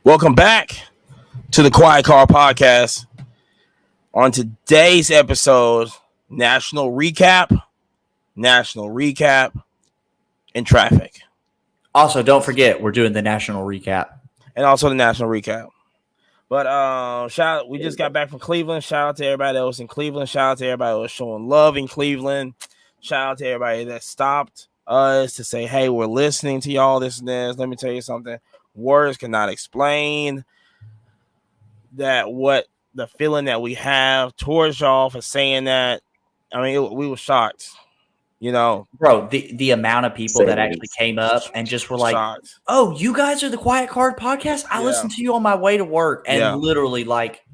Welcome back to the Quiet Car Podcast. On today's episode, national recap, and traffic. Also, don't forget we're doing the national recap. And also the national recap. But we just got back from Cleveland. Shout out to everybody that was in Cleveland. Shout out to everybody that was showing love in Cleveland. Shout out to everybody that stopped us to say, hey, we're listening to y'all, this and this. Let me tell you something. Words cannot explain what the feeling that we have towards y'all for saying that. I mean, we were shocked, bro. The amount of people that actually came up and just were like, shocked. "Oh, you guys are the Quiet Card Podcast. I listened to you on my way to work," and literally like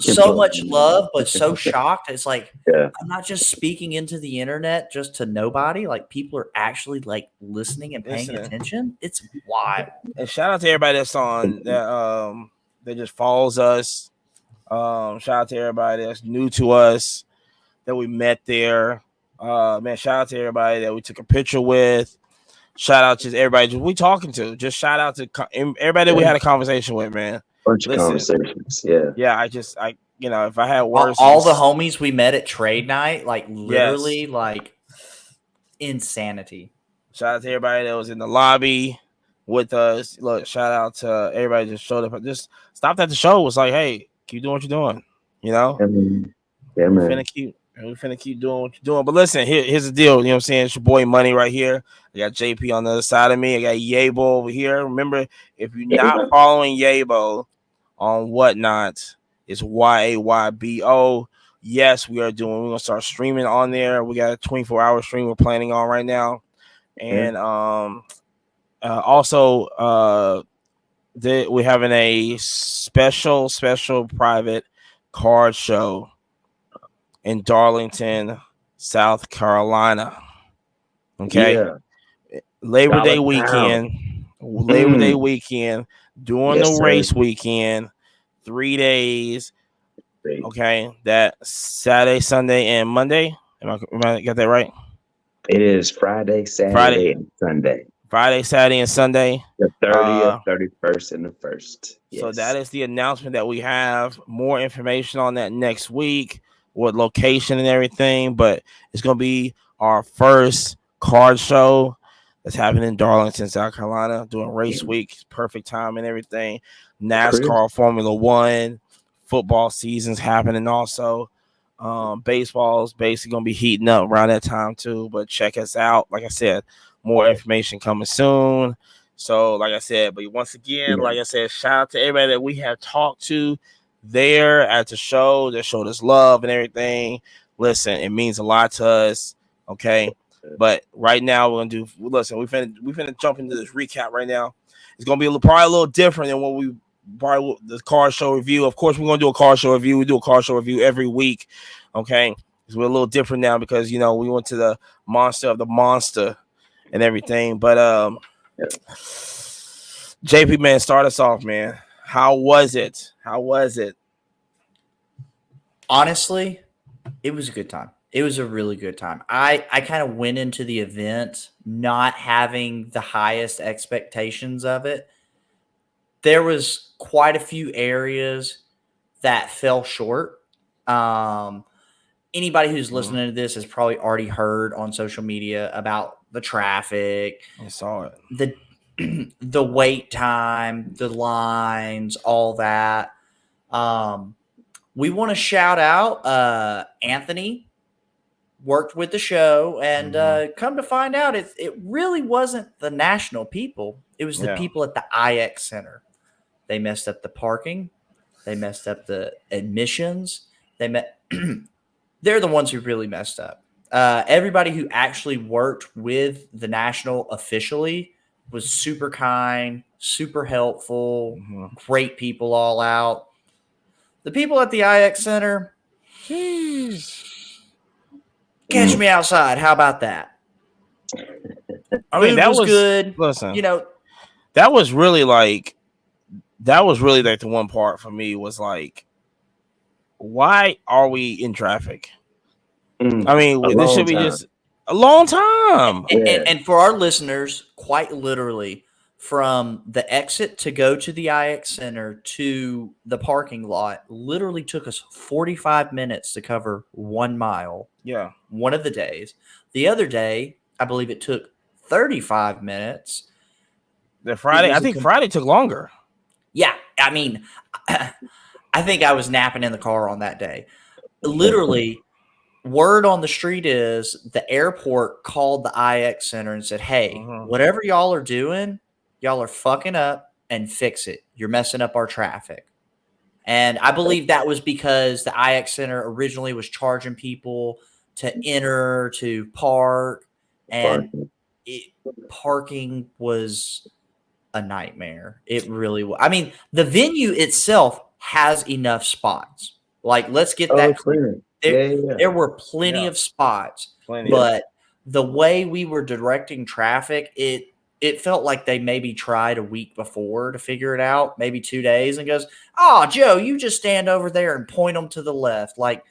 so much love, but so shocked. It's like, I'm not just speaking into the internet just to nobody. Like, people are actually like listening and paying attention. It's wild. And shout out to everybody that's on that just follows us. Shout out to everybody that's new to us that we met there. Man, shout out to everybody that we took a picture with. Shout out to everybody we talking to. Just shout out to everybody that we had a conversation with, man. Bunch of conversations, yeah. If I had words, all the homies we met at trade night, like literally, like insanity. Shout out to everybody that was in the lobby with us. Look, shout out to everybody that just showed up. Just stopped at the show. Was like, hey, keep doing what you're doing. Yeah, man. We're finna keep doing what you're doing. But listen, here's the deal. You know what I'm saying? It's your boy Money right here. I got JP on the other side of me. I got Yabo over here. Remember, if you're not following Yabo on Whatnot, it's YAYBO. Yes, we're gonna start streaming on there. We got a 24-hour stream we're planning on right now. And also we're having a special private card show in Darlington, South Carolina. Okay. Yeah. Labor Day weekend, during the race weekend, 3 days. Okay, that Saturday, Sunday, and Monday. Am I got that right? It is Friday, Saturday, and Sunday. Friday, Saturday, and Sunday. The 30th, 31st, and the 1st. Yes. So that is the announcement that we have. More information on that next week, what location and everything. But it's going to be our first card show that's happening in Darlington, South Carolina, doing race week. Perfect time and everything. NASCAR, Formula One, football season's happening also. Baseball's basically going to be heating up around that time too. But check us out. Like I said, more information coming soon. So, like I said, but once again, like I said, shout out to everybody that we have talked to there at the show that showed us love and everything. Listen, it means a lot to us. Okay. But right now we're gonna we finna jump into this recap right now. It's gonna be probably a little different than what we the car show review. Of course, we're gonna do a car show review. We do a car show review every week. Okay. So we're a little different now because we went to the monster of the monster and everything. But JP, man, start us off, man. How was it? Honestly, it was a good time. It was a really good time. I kind of went into the event not having the highest expectations of it. There was quite a few areas that fell short. Anybody who's listening to this has probably already heard on social media about the traffic. I saw it. The wait time, the lines, all that. We want to shout out Anthony. Worked with the show, and come to find out, it really wasn't the national people. It was the people at the IX Center. They messed up the parking. They messed up the admissions. They're the ones who really messed up. Everybody who actually worked with the national officially was super kind, super helpful, great people all out. The people at the IX Center, catch me outside. How about that? I mean, that was good. Listen, that was really like the one part for me was like, why are we in traffic? I mean, this should be just a long time. And for our listeners, quite literally, from the exit to go to the IX Center to the parking lot literally took us 45 minutes to cover 1 mile. Yeah. One of the days. The other day, I believe it took 35 minutes. The Friday, I think Friday took longer. Yeah. I mean, I think I was napping in the car on that day. Literally, word on the street is the airport called the IX Center and said, hey, whatever y'all are doing, y'all are fucking up and fix it. You're messing up our traffic. And I believe that was because the IX Center originally was charging people to enter, to park, and parking was a nightmare. It really was. I mean, the venue itself has enough spots. Like, let's get that clear. There were plenty of spots, but the way we were directing traffic, it felt like they maybe tried a week before to figure it out, maybe 2 days, and goes, oh, Joe, you just stand over there and point them to the left. Like,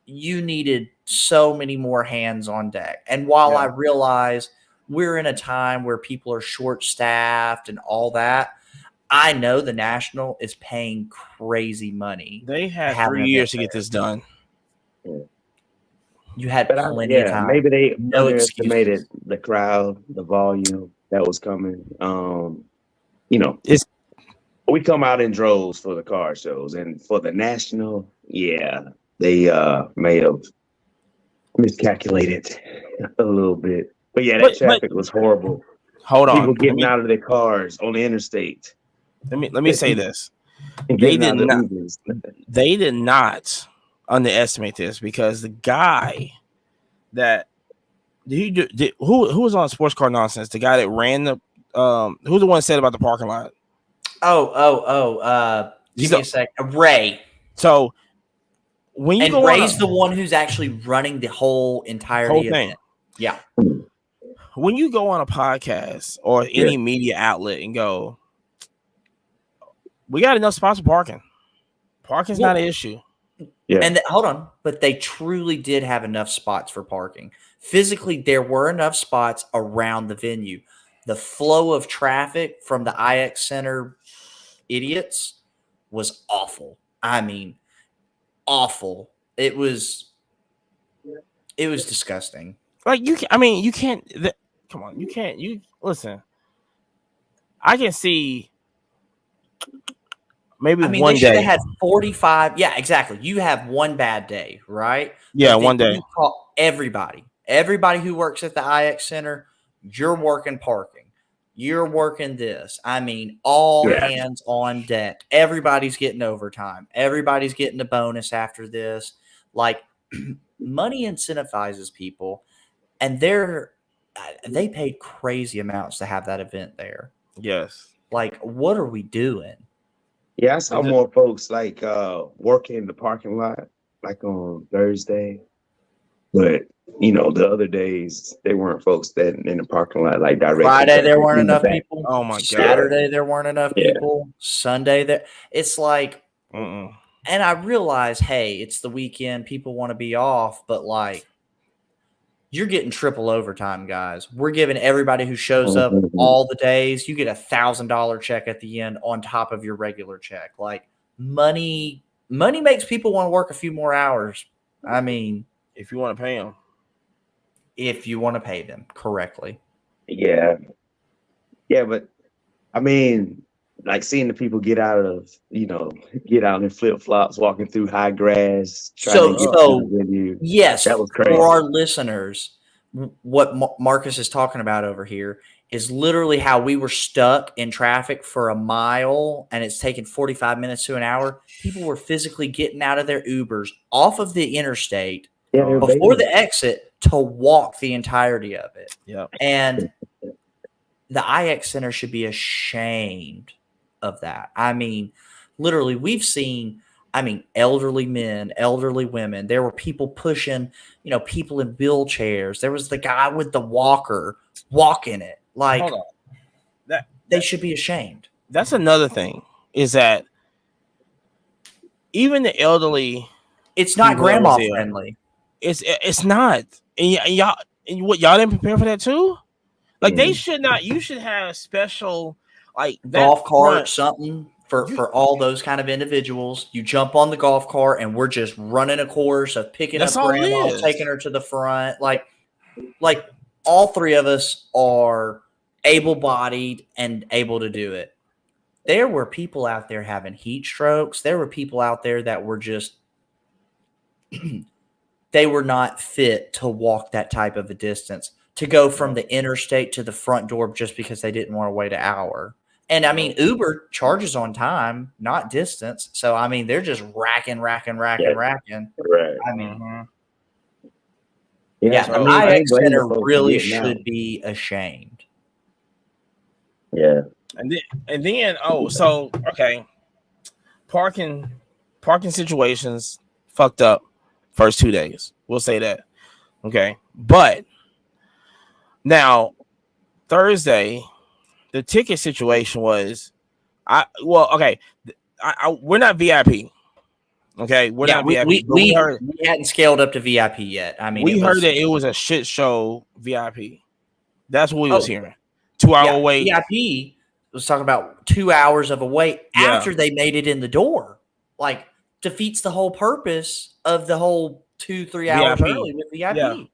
you needed so many more hands on deck. And while I realize we're in a time where people are short-staffed and all that, I know the National is paying crazy money. They had 3 years to get this done. You had plenty of time. Maybe they underestimated the crowd, the volume that was coming. We come out in droves for the car shows, and for the National, they may have miscalculated a little bit. But that traffic was horrible. Hold on, people getting out of their cars on the interstate. Let me say this: they did not underestimate this, because the guy that who was on Sports Car Nonsense, the guy that ran the who's the one said about the parking lot? Give me a sec. Ray. So when you go Ray's the one who's actually running the whole entirety of it. Yeah. When you go on a podcast or any media outlet and go, we got enough spots for parking. Parking's not an issue. Yeah. And hold on, but they truly did have enough spots for parking. Physically, there were enough spots around the venue. The flow of traffic from the IX Center idiots was awful. I mean, awful. It was disgusting. Like, you can't. Come on, you can't. You listen. I can see. Maybe one they day. should have had 45. Yeah, exactly. You have one bad day, right? Yeah, one day. You call everybody who works at the IX Center, you're working parking. You're working this. I mean, all hands on deck. Everybody's getting overtime. Everybody's getting a bonus after this. Like, money incentivizes people, and they paid crazy amounts to have that event there. Yes. Like, what are we doing? Yeah, I saw more folks like working in the parking lot, like on Thursday. But the other days they weren't folks that in the parking lot, like directly. Friday there weren't enough people. Oh my god. Saturday there weren't enough people. Sunday there. It's like, and I realize, hey, it's the weekend. People want to be off, but like, you're getting triple overtime, guys. We're giving everybody who shows up all the days, you get $1,000 check at the end on top of your regular check. Like, money makes people want to work a few more hours. I mean, if you want to pay them. If you want to pay them correctly. Yeah. Yeah, but I mean, like, seeing the people get out in flip-flops, walking through high grass. Yes, that was crazy. For our listeners, what Marcus is talking about over here is literally how we were stuck in traffic for a mile, and it's taken 45 minutes to an hour. People were physically getting out of their Ubers off of the interstate before the exit to walk the entirety of it. Yeah. And the IX Center should be ashamed of that. I mean, literally, we've seen, elderly men, elderly women. There were people pushing, people in wheelchairs. There was the guy with the walker walking it. Like, hold on. They should be ashamed. That's another thing, is that even the elderly, it's not grandma friendly. It's not. And y'all didn't prepare for that too? Like they should not. You should have special like golf cart, front, something for all those kind of individuals. You jump on the golf cart and we're just running a course of picking up grandma, taking her to the front. Like all three of us are able-bodied and able to do it. There were people out there having heat strokes. There were people out there that were just they were not fit to walk that type of a distance, to go from the interstate to the front door just because they didn't want to wait an hour. And I mean, Uber charges on time, not distance. So I mean, they're just racking. Right. I mean, yeah, the IX Center really should be ashamed. Yeah. And then okay. Parking situations fucked up first 2 days. We'll say that. Okay. But now Thursday, the ticket situation was we're not VIP. Okay, we're not VIP. We hadn't scaled up to VIP yet. I mean, we heard that it was a shit show VIP. That's what we was hearing. 2 hour wait. VIP was talking about 2 hours of a wait after they made it in the door. Like, defeats the whole purpose of the whole 2-3 hours VIP. early with VIP.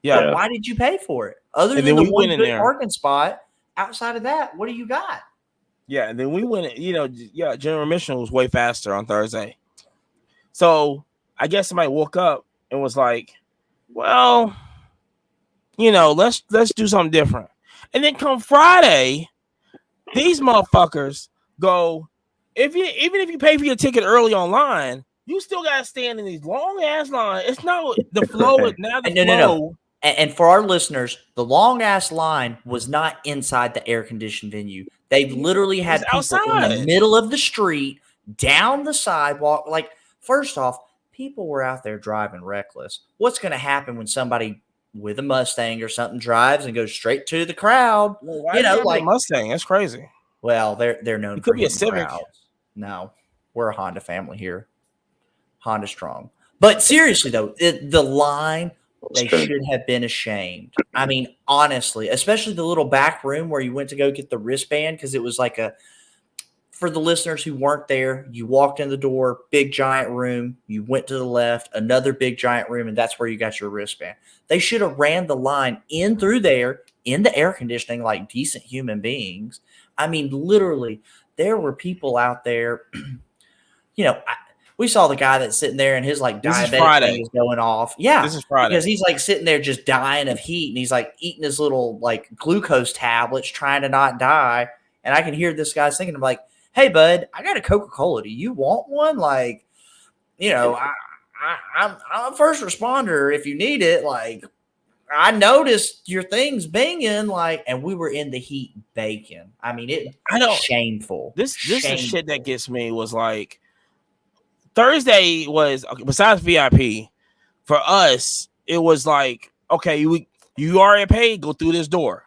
Yeah. Why did you pay for it? Other than the one good parking spot, outside of that, what do you got? Yeah, and then we went, general admission was way faster on Thursday. So I guess somebody woke up and was like, well, let's do something different. And then come Friday, these motherfuckers go, even if you pay for your ticket early online, you still gotta stand in these long ass lines. It's not the flow. Now the flow. No. And for our listeners, the long ass line was not inside the air conditioned venue. They literally had people outside in the middle of the street, down the sidewalk. Like, first off, people were out there driving reckless. What's going to happen when somebody with a Mustang or something drives and goes straight to the crowd? Well, like Mustang. That's crazy. Well, they're known for be a Civic. Crowds. No, we're a Honda family here. Honda strong. But seriously though, the line, they should have been ashamed. I mean, honestly, especially the little back room where you went to go get the wristband, because it was like for the listeners who weren't there, you walked in the door, big giant room, you went to the left, another big giant room, and that's where you got your wristband. They should have ran the line in through there in the air conditioning like decent human beings. I mean, literally, there were people out there, we saw the guy that's sitting there and his like diabetic thing is going off. Yeah. This is Friday. Because he's like sitting there just dying of heat and he's like eating his little like glucose tablets trying to not die. And I can hear this guy thinking, I'm like, hey, bud, I got a Coca-Cola. Do you want one? Like, I'm a first responder if you need it. Like, I noticed your thing's binging, like, and we were in the heat baking. I mean, shameful. This is shit that gets me was like, Thursday was, besides VIP, for us, it was like, okay, you already paid, go through this door.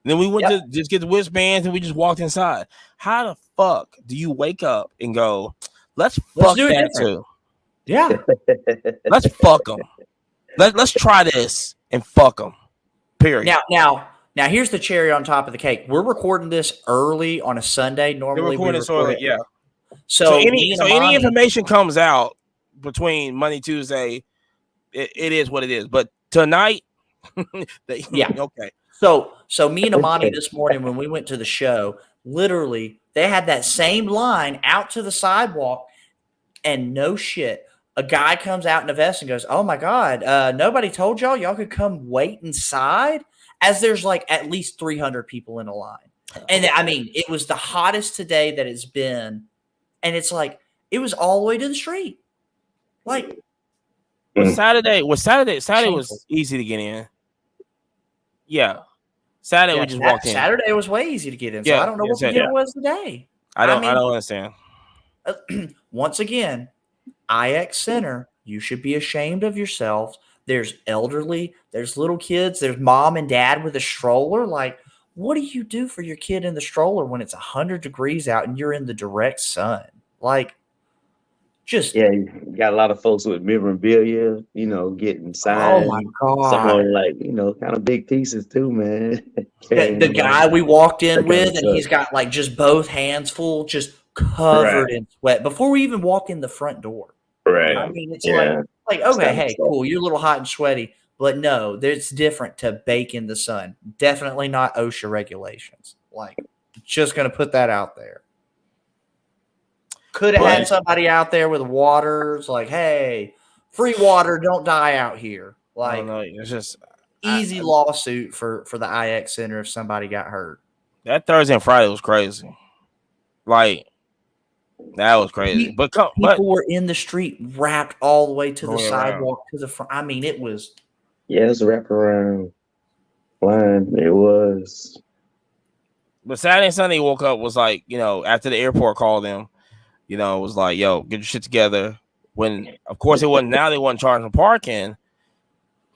And then we went to just get the wristbands and we just walked inside. How the fuck do you wake up and go, let's fuck do that too? Yeah. Let's fuck them. Let's try this and fuck them. Period. Now, here's the cherry on top of the cake. We're recording this early on a Sunday. Normally, we record it. Yeah. So any information comes out between Monday, Tuesday, it is what it is. But tonight, okay. So me and Amani this morning when we went to the show, literally they had that same line out to the sidewalk, and no shit, a guy comes out in a vest and goes, "Oh my God, nobody told y'all could come wait inside?" As there's like at least 300 people in a line, and I mean it was the hottest today that it's been. And it's like, it was all the way to the street. Like, Saturday was easy to get in. Yeah. Saturday we just walked in. Saturday was way easy to get in. So I don't know what the deal was today. I don't understand. Once again, IX Center, you should be ashamed of yourselves. There's elderly, there's little kids, there's mom and dad with a stroller. Like, what do you do for your kid in the stroller when it's 100 degrees out and you're in the direct sun? Like, Just Yeah, you got a lot of folks with memorabilia, getting oh my signed. Some of god. them like, kind of big pieces too, man. The, Carrying the guy around we walked in that kind of with, and stuff. he's got like just both hands full, just Right, covered in sweat before we even walk in the front door. I right. mean, it's Yeah, like it's okay, kind of hey, stuff. cool, you're a little hot and sweaty, but no, it's different to bake in the sun. Definitely not OSHA regulations. Like, just gonna put that out there. Could have But had somebody out there with waters, like, hey, free water, don't die out here. I Like, don't know. It's just easy lawsuit for the IX Center if somebody got hurt. that Thursday and Friday was crazy. Like that was crazy. But People were in the street, wrapped all the way to the Going around. sidewalk to the front. I mean, it was. yeah, it's a wraparound line. It was. But Saturday and Sunday woke up was like, after the airport called them, it was like, yo, get your shit together. When of course it wasn't now they wasn't charging parking.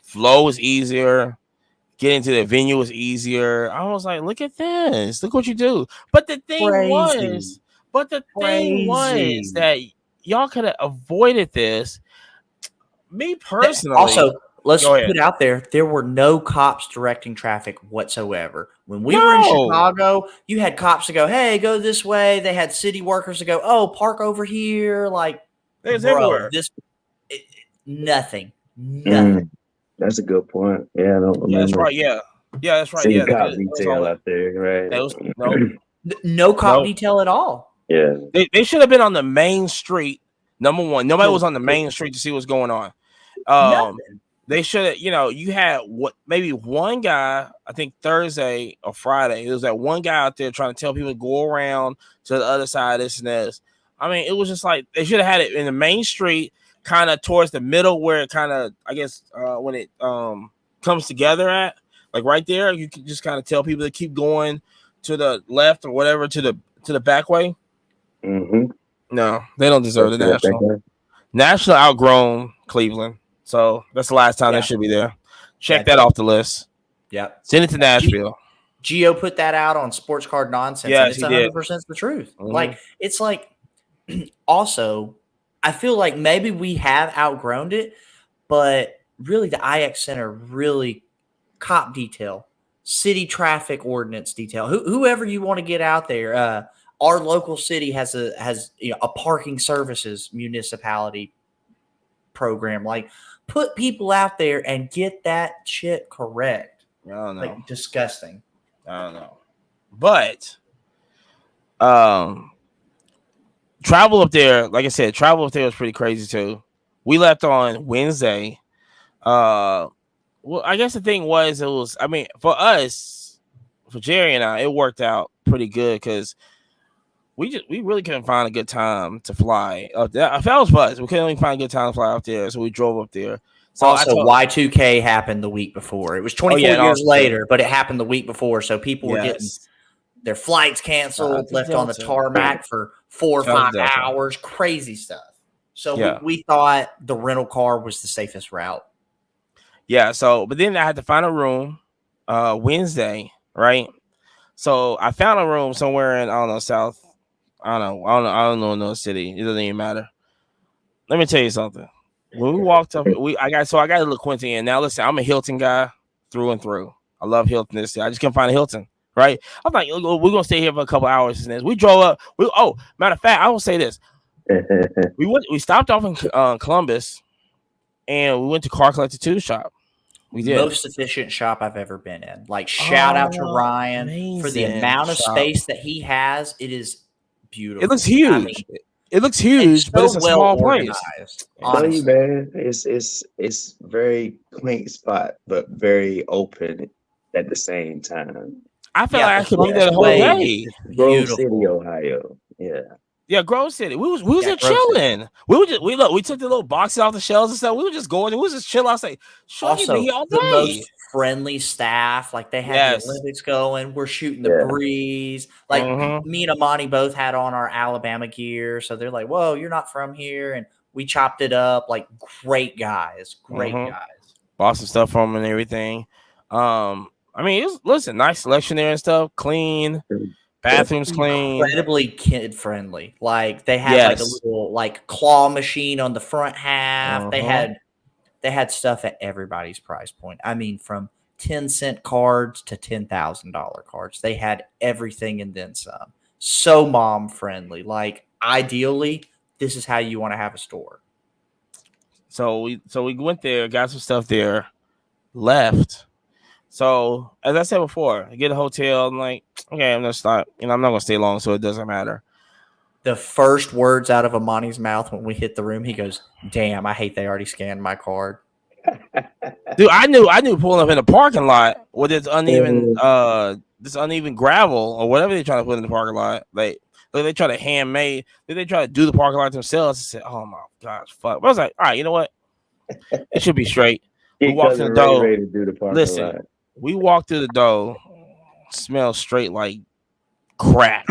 Flow was easier. Getting to the venue was easier. I was like, look at this. Look what you do. But the thing Crazy. was that y'all could have avoided this. Me personally. Also, let's Go ahead. put out there were no cops directing traffic whatsoever. When we were in Chicago, you had cops to go, hey, go this way. They had city workers to go, oh, park over here. Like, There's bro, everywhere. nothing. That's a good point. Yeah, I don't remember. Yeah, that's right. Yeah, that's right. See Yeah, cop detail out there, right? No cop detail at all. Yeah, they should have been on the main street. Number one, nobody was on the main street to see what's going on. Nothing. They should have, you had maybe one guy, I think Thursday or Friday, there was that one guy out there trying to tell people to go around to the other side, this and this. I mean, it was just like they should have had it in the main street, kind of towards the middle where it kind of, I guess, when it comes together at, like right there, you can just kind of tell people to keep going to the left or whatever to the back way. Mm-hmm. No, they don't deserve the national. National outgrown Cleveland. So that's the last time they should be there. Check that off the list. Yep. Send it to Nashville. Gio put that out on Sports Card Nonsense. Yeah, and it's 100% the truth. Mm-hmm. Like, it's like, also, I feel like maybe we have outgrown it, but really the IX Center really cop detail, city traffic ordinance detail, whoever you want to get out there. Our local city has a parking services municipality program. Like, put people out there and get that shit correct. I don't know. Like, disgusting. I don't know. But travel up there, like I said, travel up there was pretty crazy too. We left on Wednesday. Well, I guess the thing was, for us, for Jerry and I, it worked out pretty good because we really couldn't find a good time to fly up there. I felt it was us. We couldn't even find a good time to fly up there, so we drove up there. So also, Y2K happened the week before. It was 24 years later, but it happened the week before. So people were getting their flights canceled, left on the tarmac for 4 or 5 hours, crazy stuff. So we thought the rental car was the safest route. Yeah. So, but then I had to find a room Wednesday, right? So I found a room somewhere in, I don't know another city. It doesn't even matter. Let me tell you something. When we walked up, I got a little Quincy in. Now listen, I'm a Hilton guy through and through. I love Hilton. I just couldn't find a Hilton, right? I'm like, we're gonna stay here for a couple hours. And we drove up. Matter of fact, I will say this. We stopped off in Columbus, and we went to Car Collector 2 shop. We did. Most efficient shop I've ever been in. Like, shout out to Ryan for the amount of space that he has. It is beautiful. It looks huge. I mean, it looks huge, but it's a small place. Honestly, man, it's very quaint spot, but very open at the same time. I felt like I could be there the whole day. Grove City, Ohio. Yeah, Grove City. We was just chilling. We took the little boxes off the shelves and stuff. We were just going. We was just chilling. I was like, also, be here all day. The most friendly staff. Like, they had the Olympics going. We're shooting the breeze. Like, me and Amani both had on our Alabama gear. So they're like, whoa, you're not from here. And we chopped it up. Like, great guys. Bought some stuff from them and everything. I mean, listen, nice selection there and stuff. Clean. Bathrooms clean. Incredibly kid friendly. Like they had like a little like claw machine on the front half. They had stuff at everybody's price point. I mean, from 10-cent cards to $10,000 cards. They had everything and then some. So mom friendly. Like ideally, this is how you want to have a store. So we went there, got some stuff there, left. So as I said before, I get a hotel. I'm like, okay, I'm gonna stop. I'm not gonna stay long, so it doesn't matter. The first words out of Amani's mouth when we hit the room, he goes, "Damn, I hate they already scanned my card." Dude, I knew pulling up in the parking lot with this uneven gravel or whatever they're trying to put in the parking lot. Like they try to handmade. They try to do the parking lot themselves. I said, "Oh my gosh, fuck!" But I was like, "All right, you know what? It should be straight." We walked through the door. Listen, we walked through the door. Smells straight like crack.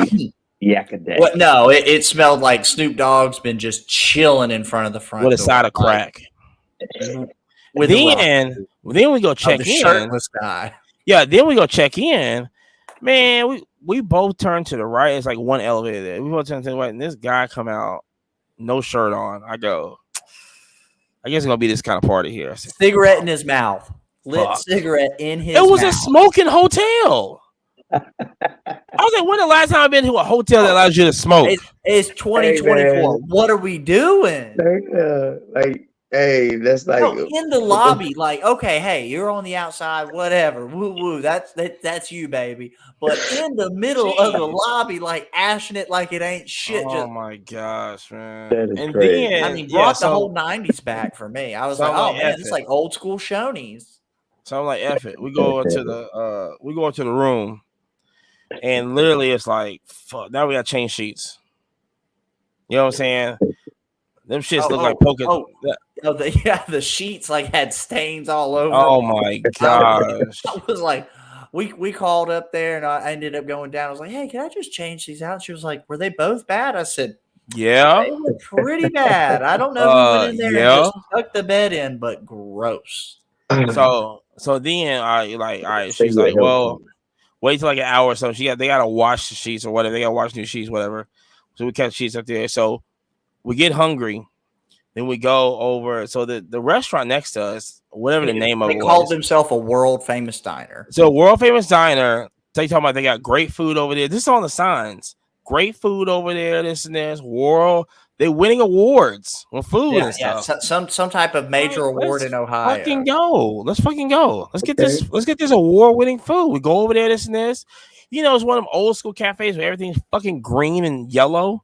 What? No, it smelled like Snoop Dogg's been just chilling in front of the front with a side of crack. Then we go check in. Shirtless guy. Yeah, then we go check in. Man, we both turned to the right. It's like one elevator there. We both turned to the right, and this guy come out, no shirt on. I go, I guess it's gonna be this kind of party here. Said, cigarette in his mouth. Lit cigarette in his mouth. It was mouth. a smoking hotel. I was like, when the last time I've been to a hotel that allows you to smoke? It's 2024. What are we doing? Hey, that's like in the lobby. Like, okay, hey, you're on the outside, whatever. Woo woo. That's you, baby. But in the middle of the lobby, like ashing it like it ain't shit. Oh my gosh, man! That is crazy. Then, I mean, brought the whole '90s back for me. I was like, oh man, it's like old school Shoney's. So I'm like, F it. We go into the room, and literally it's like, fuck. Now we got change sheets. You know what I'm saying? Them shits look like poking. The sheets like had stains all over. Oh my gosh! I was like, we called up there, and I ended up going down. I was like, hey, can I just change these out? She was like, were they both bad? I said, yeah, they were pretty bad. I don't know who went in there and just tucked the bed in, but gross. So then all right, she's like, well, wait till like an hour or so. They gotta wash the sheets or whatever. They gotta wash new sheets, whatever. So we kept sheets up there. So we get hungry. Then we go over. So the restaurant next to us, whatever the name of it was. They called themselves a world famous diner. So world famous diner. They talking about they got great food over there. This is on the signs. Great food over there. This and this. They're winning awards with food and stuff. Yeah, some type of major award in Ohio. Let's fucking go. Let's get this award-winning food. We go over there, this and this. It's one of them old school cafes where everything's fucking green and yellow.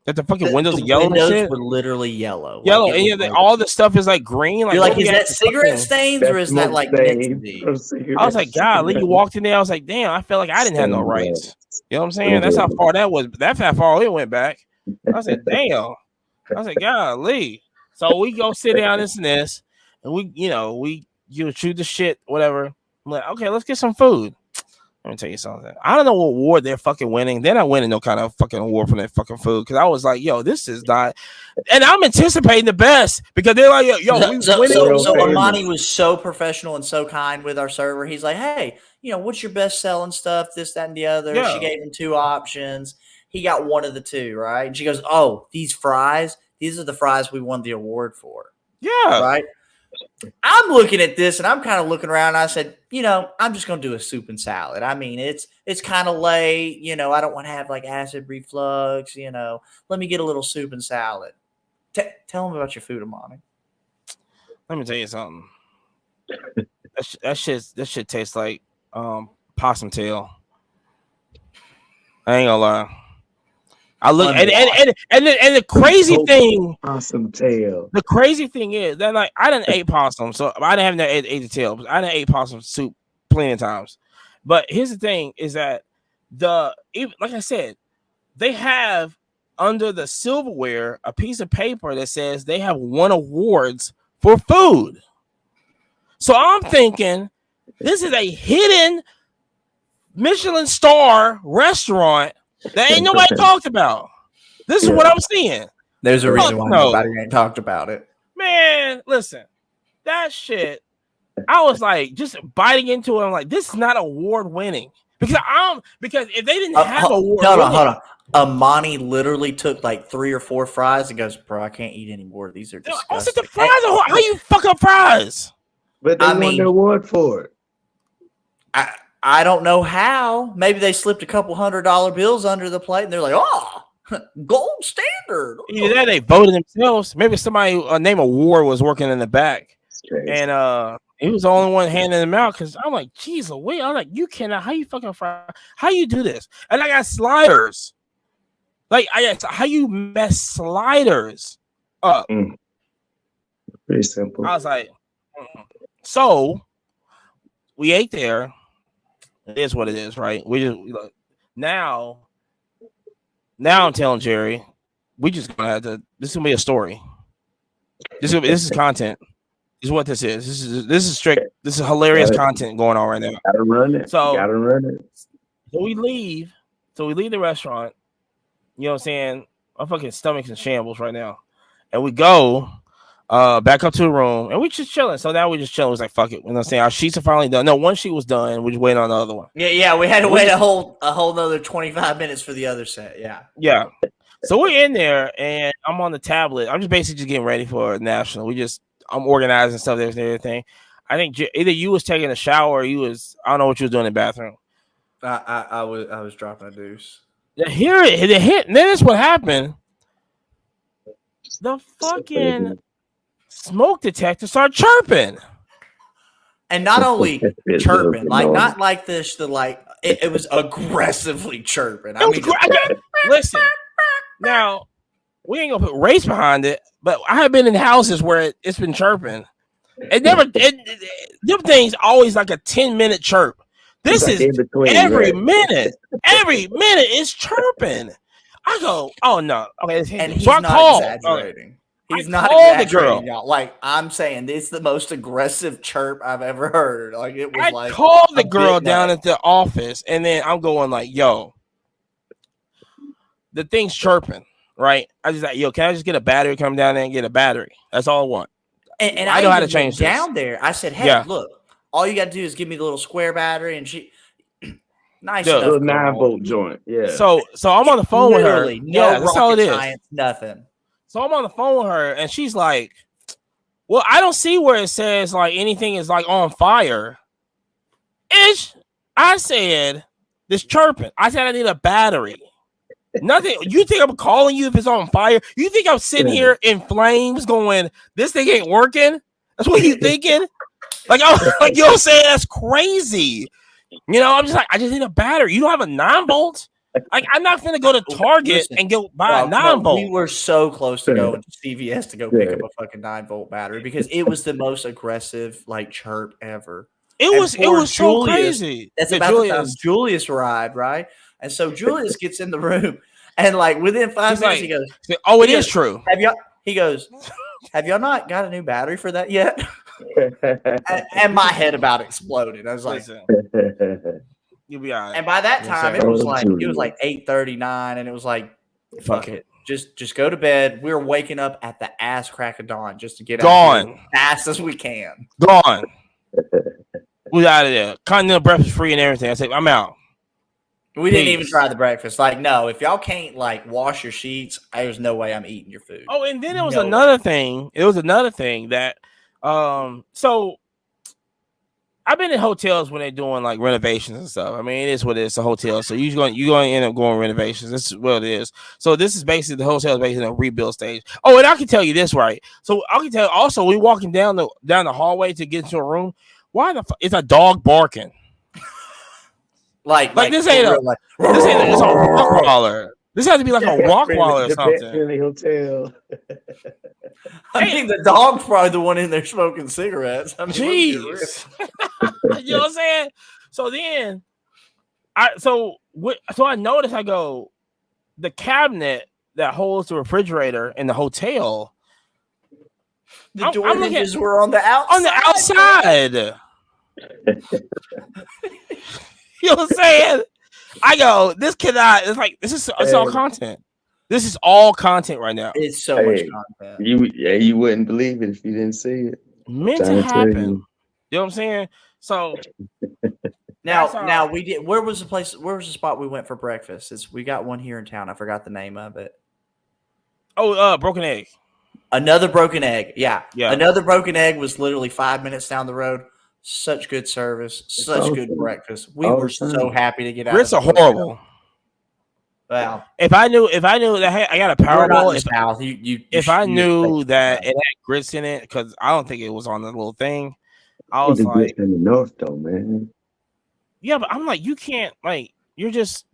That the fucking windows are yellow. Windows and shit. were literally yellow. And all the stuff is like green. Like, you're like, is that cigarette stains or is that like meant to be? I was like, golly, you walked in there. I was like, damn, I felt like I didn't have no rights. You know what I'm saying? That's how far that was. That's how far it went back. I said, damn. I was like, golly. So we go sit down, this and this, and we shoot the shit, whatever. I'm like, okay, let's get some food. Let me tell you something. I don't know what award they're fucking winning. They're not winning no kind of fucking award for that fucking food. Because I was like, yo, this is not. And I'm anticipating the best because they're like, yo, we winning. So Amani was so professional and so kind with our server. He's like, hey, what's your best selling stuff? This, that, and the other. Yeah. She gave him 2 options. He got one of the 2, right? And she goes, oh, these fries, these are the fries we won the award for. Yeah. Right? I'm looking at this and I'm kind of looking around. And I said, I'm just going to do a soup and salad. I mean, it's kind of late. I don't want to have like acid reflux. Let me get a little soup and salad. Tell them about your food, Amani. Let me tell you something. that shit tastes like possum tail. I ain't gonna lie. I look and the crazy thing. Possum tail. The crazy thing is that like I didn't eat possum, so I didn't have ate the tail. But I didn't eat possum soup plenty of times. But here's the thing: is that like I said, they have under the silverware a piece of paper that says they have won awards for food. So I'm thinking this is a hidden Michelin star restaurant that ain't nobody talked about. This is what I'm seeing. There's a reason why nobody ain't talked about it. Man, listen, that shit, I was like just biting into it. I'm like, this is not award winning. Because if they didn't have a war, hold on. Amani literally took like 3 or 4 fries and goes, "Bro, I can't eat anymore. These are disgusting." I said the fries. How you fuck up fries? But they won the award for it. I don't know how. Maybe they slipped a couple $100 bills under the plate, and they're like, "Oh, gold standard." Either that, they voted themselves. Maybe somebody named Award was working in the back, and he was the only one handing them out. Because I'm like, "Geez, wait!" I'm like, "You cannot. How you fucking fry? How you do this?" And I got sliders. Like how you mess sliders up? Pretty simple. I was like, so we ate there. It is what it is, right? We just now I'm telling Jerry, we just gonna have to. This is gonna be a story. This is content. This is what this is. This is strict. This is hilarious content going on right now. Gotta run it. So we leave. So we leave the restaurant. You know what I'm saying? My fucking stomach's in shambles right now, and we go. Back up to the room, and we just chilling. So now we just chilling. It was like, fuck it. You know what I'm saying? Our sheets are finally done. No, one sheet was done. We just waiting on the other one. Yeah. We had to wait a whole another 25 minutes for the other set. Yeah. So we're in there, and I'm on the tablet. I'm just basically just getting ready for national. I'm organizing stuff and everything. I think either you was taking a shower, or I don't know what you was doing in the bathroom. I was dropping a deuce. Here it hit. And then that's what happened. The fucking smoke detector started chirping, and not only chirping, like not like this. It was aggressively chirping. Listen, now we ain't gonna put race behind it, but I have been in houses where it's been chirping. Them things always like a 10-minute chirp. This is every minute. Every minute is chirping. I go, oh no, okay. And he's not exaggerating. He's not exaggerating, y'all. Like, I'm saying, this is the most aggressive chirp I've ever heard. Like, it was I called the girl down at the office, and then I'm going like, yo, the thing's chirping, right? I just like, yo, can I just get a battery? Come down there and get a battery. That's all I want. And I know how to change down there. I said, hey, look, all you got to do is give me the little square battery, and she. Nice little 9-volt joint. Yeah. So I'm on the phone with her. No that's all it is. Science, nothing. So I'm on the phone with her, and she's like, well, I don't see where it says like anything is like on fire. I said this chirping. I said I need a battery. Nothing. You think I'm calling you if it's on fire? You think I'm sitting here in flames going, this thing ain't working? That's what you thinking? Like, like you know what I'm saying? That's crazy. You know, I'm just like, I just need a battery. You don't have a 9-volt? Like, I'm not gonna go to Target and go buy a 9-volt. We were so close to going to CVS to go pick up a fucking 9-volt battery because it was the most aggressive like chirp ever. It was so crazy. That's about the time Julius arrived, right? And so Julius gets in the room, and like within 5 minutes, he goes, "Oh, it is true." He goes, "Have y'all not got a new battery for that yet?" and my head about exploded. I was like, "You'll be all right." And by that time, it was like 8:39, and it was like, "Fuck it, just go to bed." We were waking up at the ass crack of dawn just to get out as fast as we can. Gone. We out of there. Continental breakfast free and everything. I said, I'm out. We didn't even try the breakfast. Like, no, if y'all can't like wash your sheets, there's no way I'm eating your food. Oh, and then there was another thing. It was another thing that so I've been in hotels when they're doing like renovations and stuff. I mean, it is what it is, a hotel. So you're going to end up going renovations. This is what it is. So this is basically the hotel is basically in a rebuild stage. Oh, and I can tell you this, right? So I can tell you also we walking down the hallway to get into a room. Why the fuck is a dog barking? Like this ain't a it's a Rottweiler. This has to be like a Rottweiler or something. In the hotel. I mean, the dog's probably the one in there smoking cigarettes. I mean, jeez, you know what I'm saying? So then, I noticed. I go, the cabinet that holds the refrigerator in the hotel. The door hinges were on the outside. On the outside. You know what I'm saying? I go, this cannot. It's like it's all content. This is all content right now. It's so much content. You wouldn't believe it if you didn't see it. Meant to happen. You know what I'm saying? So Now, that's all now right. we did. Where was the place? Where was the spot we went for breakfast? We got one here in town. I forgot the name of it. Broken Egg. Another Broken Egg. Yeah. Yeah. Another Broken Egg was literally 5 minutes down the road. Such good service. Such good awesome. breakfast. We All were the time. so happy to get out Grits of are the hotel. horrible. Well, If I knew that I got a we're not Powerball, in the South. if I knew that it had grits in it, because I don't think it was on the little thing, I was The like, grits in the north though, man. yeah, but I'm like, you can't like you're just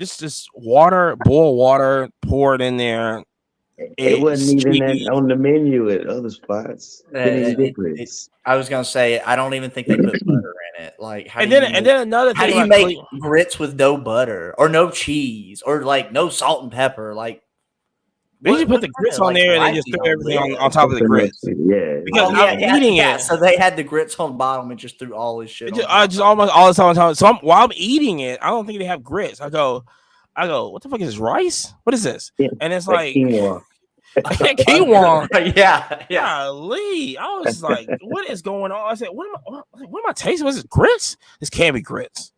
water, boil water, pour it in there. It wasn't even cheese. on the menu at other spots. Didn't even get grits. I was gonna say I don't even think they put butter in it. Like, And then another how thing do you about make grits with no butter or no cheese or like no salt and pepper? Like, they just put the grits on there and they just throw everything on top of the grits. Yeah, Because I'm eating it. So they had the grits on the bottom and just threw all this shit. I just almost all the time. So while I'm eating it, I don't think they have grits. I go, what the fuck is this, rice? What is this? Yeah, and it's like quinoa. quinoa. yeah. Golly. I was like, what is going on? I said, what am I tasting? What's this, grits? This can't be grits.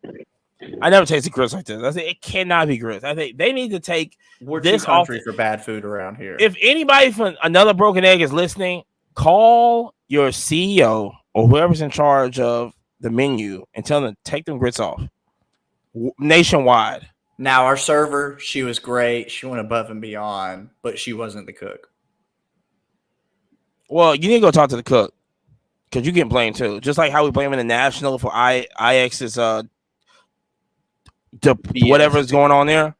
I never tasted grits like this. I said it cannot be grits. I think they need to take this country for bad food around here. If anybody from Another Broken Egg is listening, call your CEO or whoever's in charge of the menu and tell them to take them grits off nationwide. Now, our server, she was great. She went above and beyond, but she wasn't the cook. Well, you need to go talk to the cook because you get blamed too. Just like how we blame the national for IX's whatever is going on there.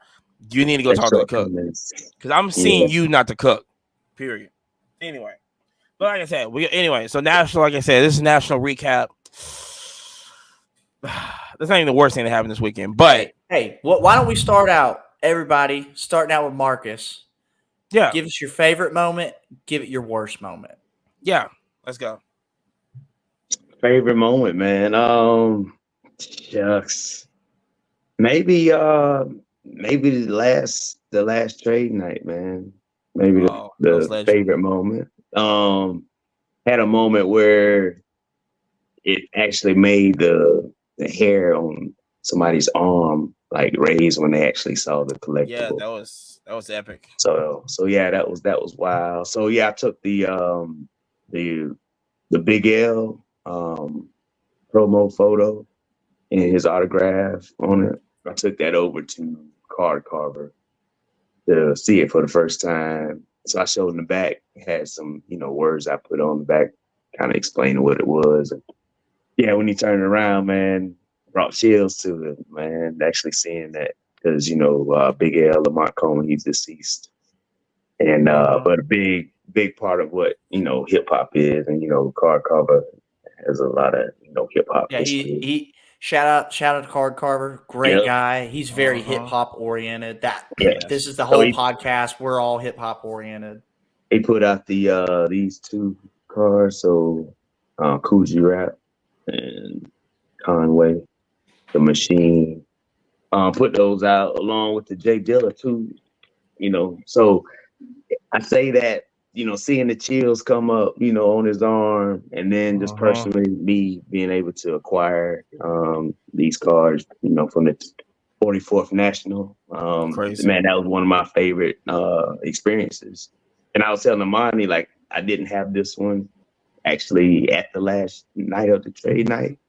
You need to go talk to the cook because I'm seeing you not the cook. Period. Anyway, but like I said, so national. Like I said, this is national recap. That's not even the worst thing that happened this weekend. But hey, why don't we start out, everybody? Starting out with Marcus. Yeah. Give us your favorite moment. Give it your worst moment. Yeah. Let's go. Favorite moment, man. Shucks. Maybe the last trade night, man. Maybe the favorite moment. Had a moment where it actually made the hair on somebody's arm like raise when they actually saw the collectible. Yeah, that was epic. So yeah, that was wild. So yeah, I took the Big L promo photo and his autograph on it. I took that over to Card Carver to see it for the first time. So I showed in the back, had some, words I put on the back, kind of explaining what it was. And yeah, when he turned around, man, brought chills to it, man, actually seeing that. Because, Big L, Lamont Coleman, he's deceased. And, but a big part of what, hip hop is, and, Card Carver has a lot of, hip hop. Yeah, he shout out to Card Carver, great guy. He's very hip hop oriented. This is the whole podcast. We're all hip hop oriented. He put out these two cards, so Coogee Rap and Conway, the Machine. Put those out along with the Jay Dilla too. So I say that, seeing the chills come up, on his arm, and then just personally me being able to acquire these cards, from the 44th National. Man, that was one of my favorite experiences. And I was telling Amani, like, I didn't have this one actually at the last night of the trade night.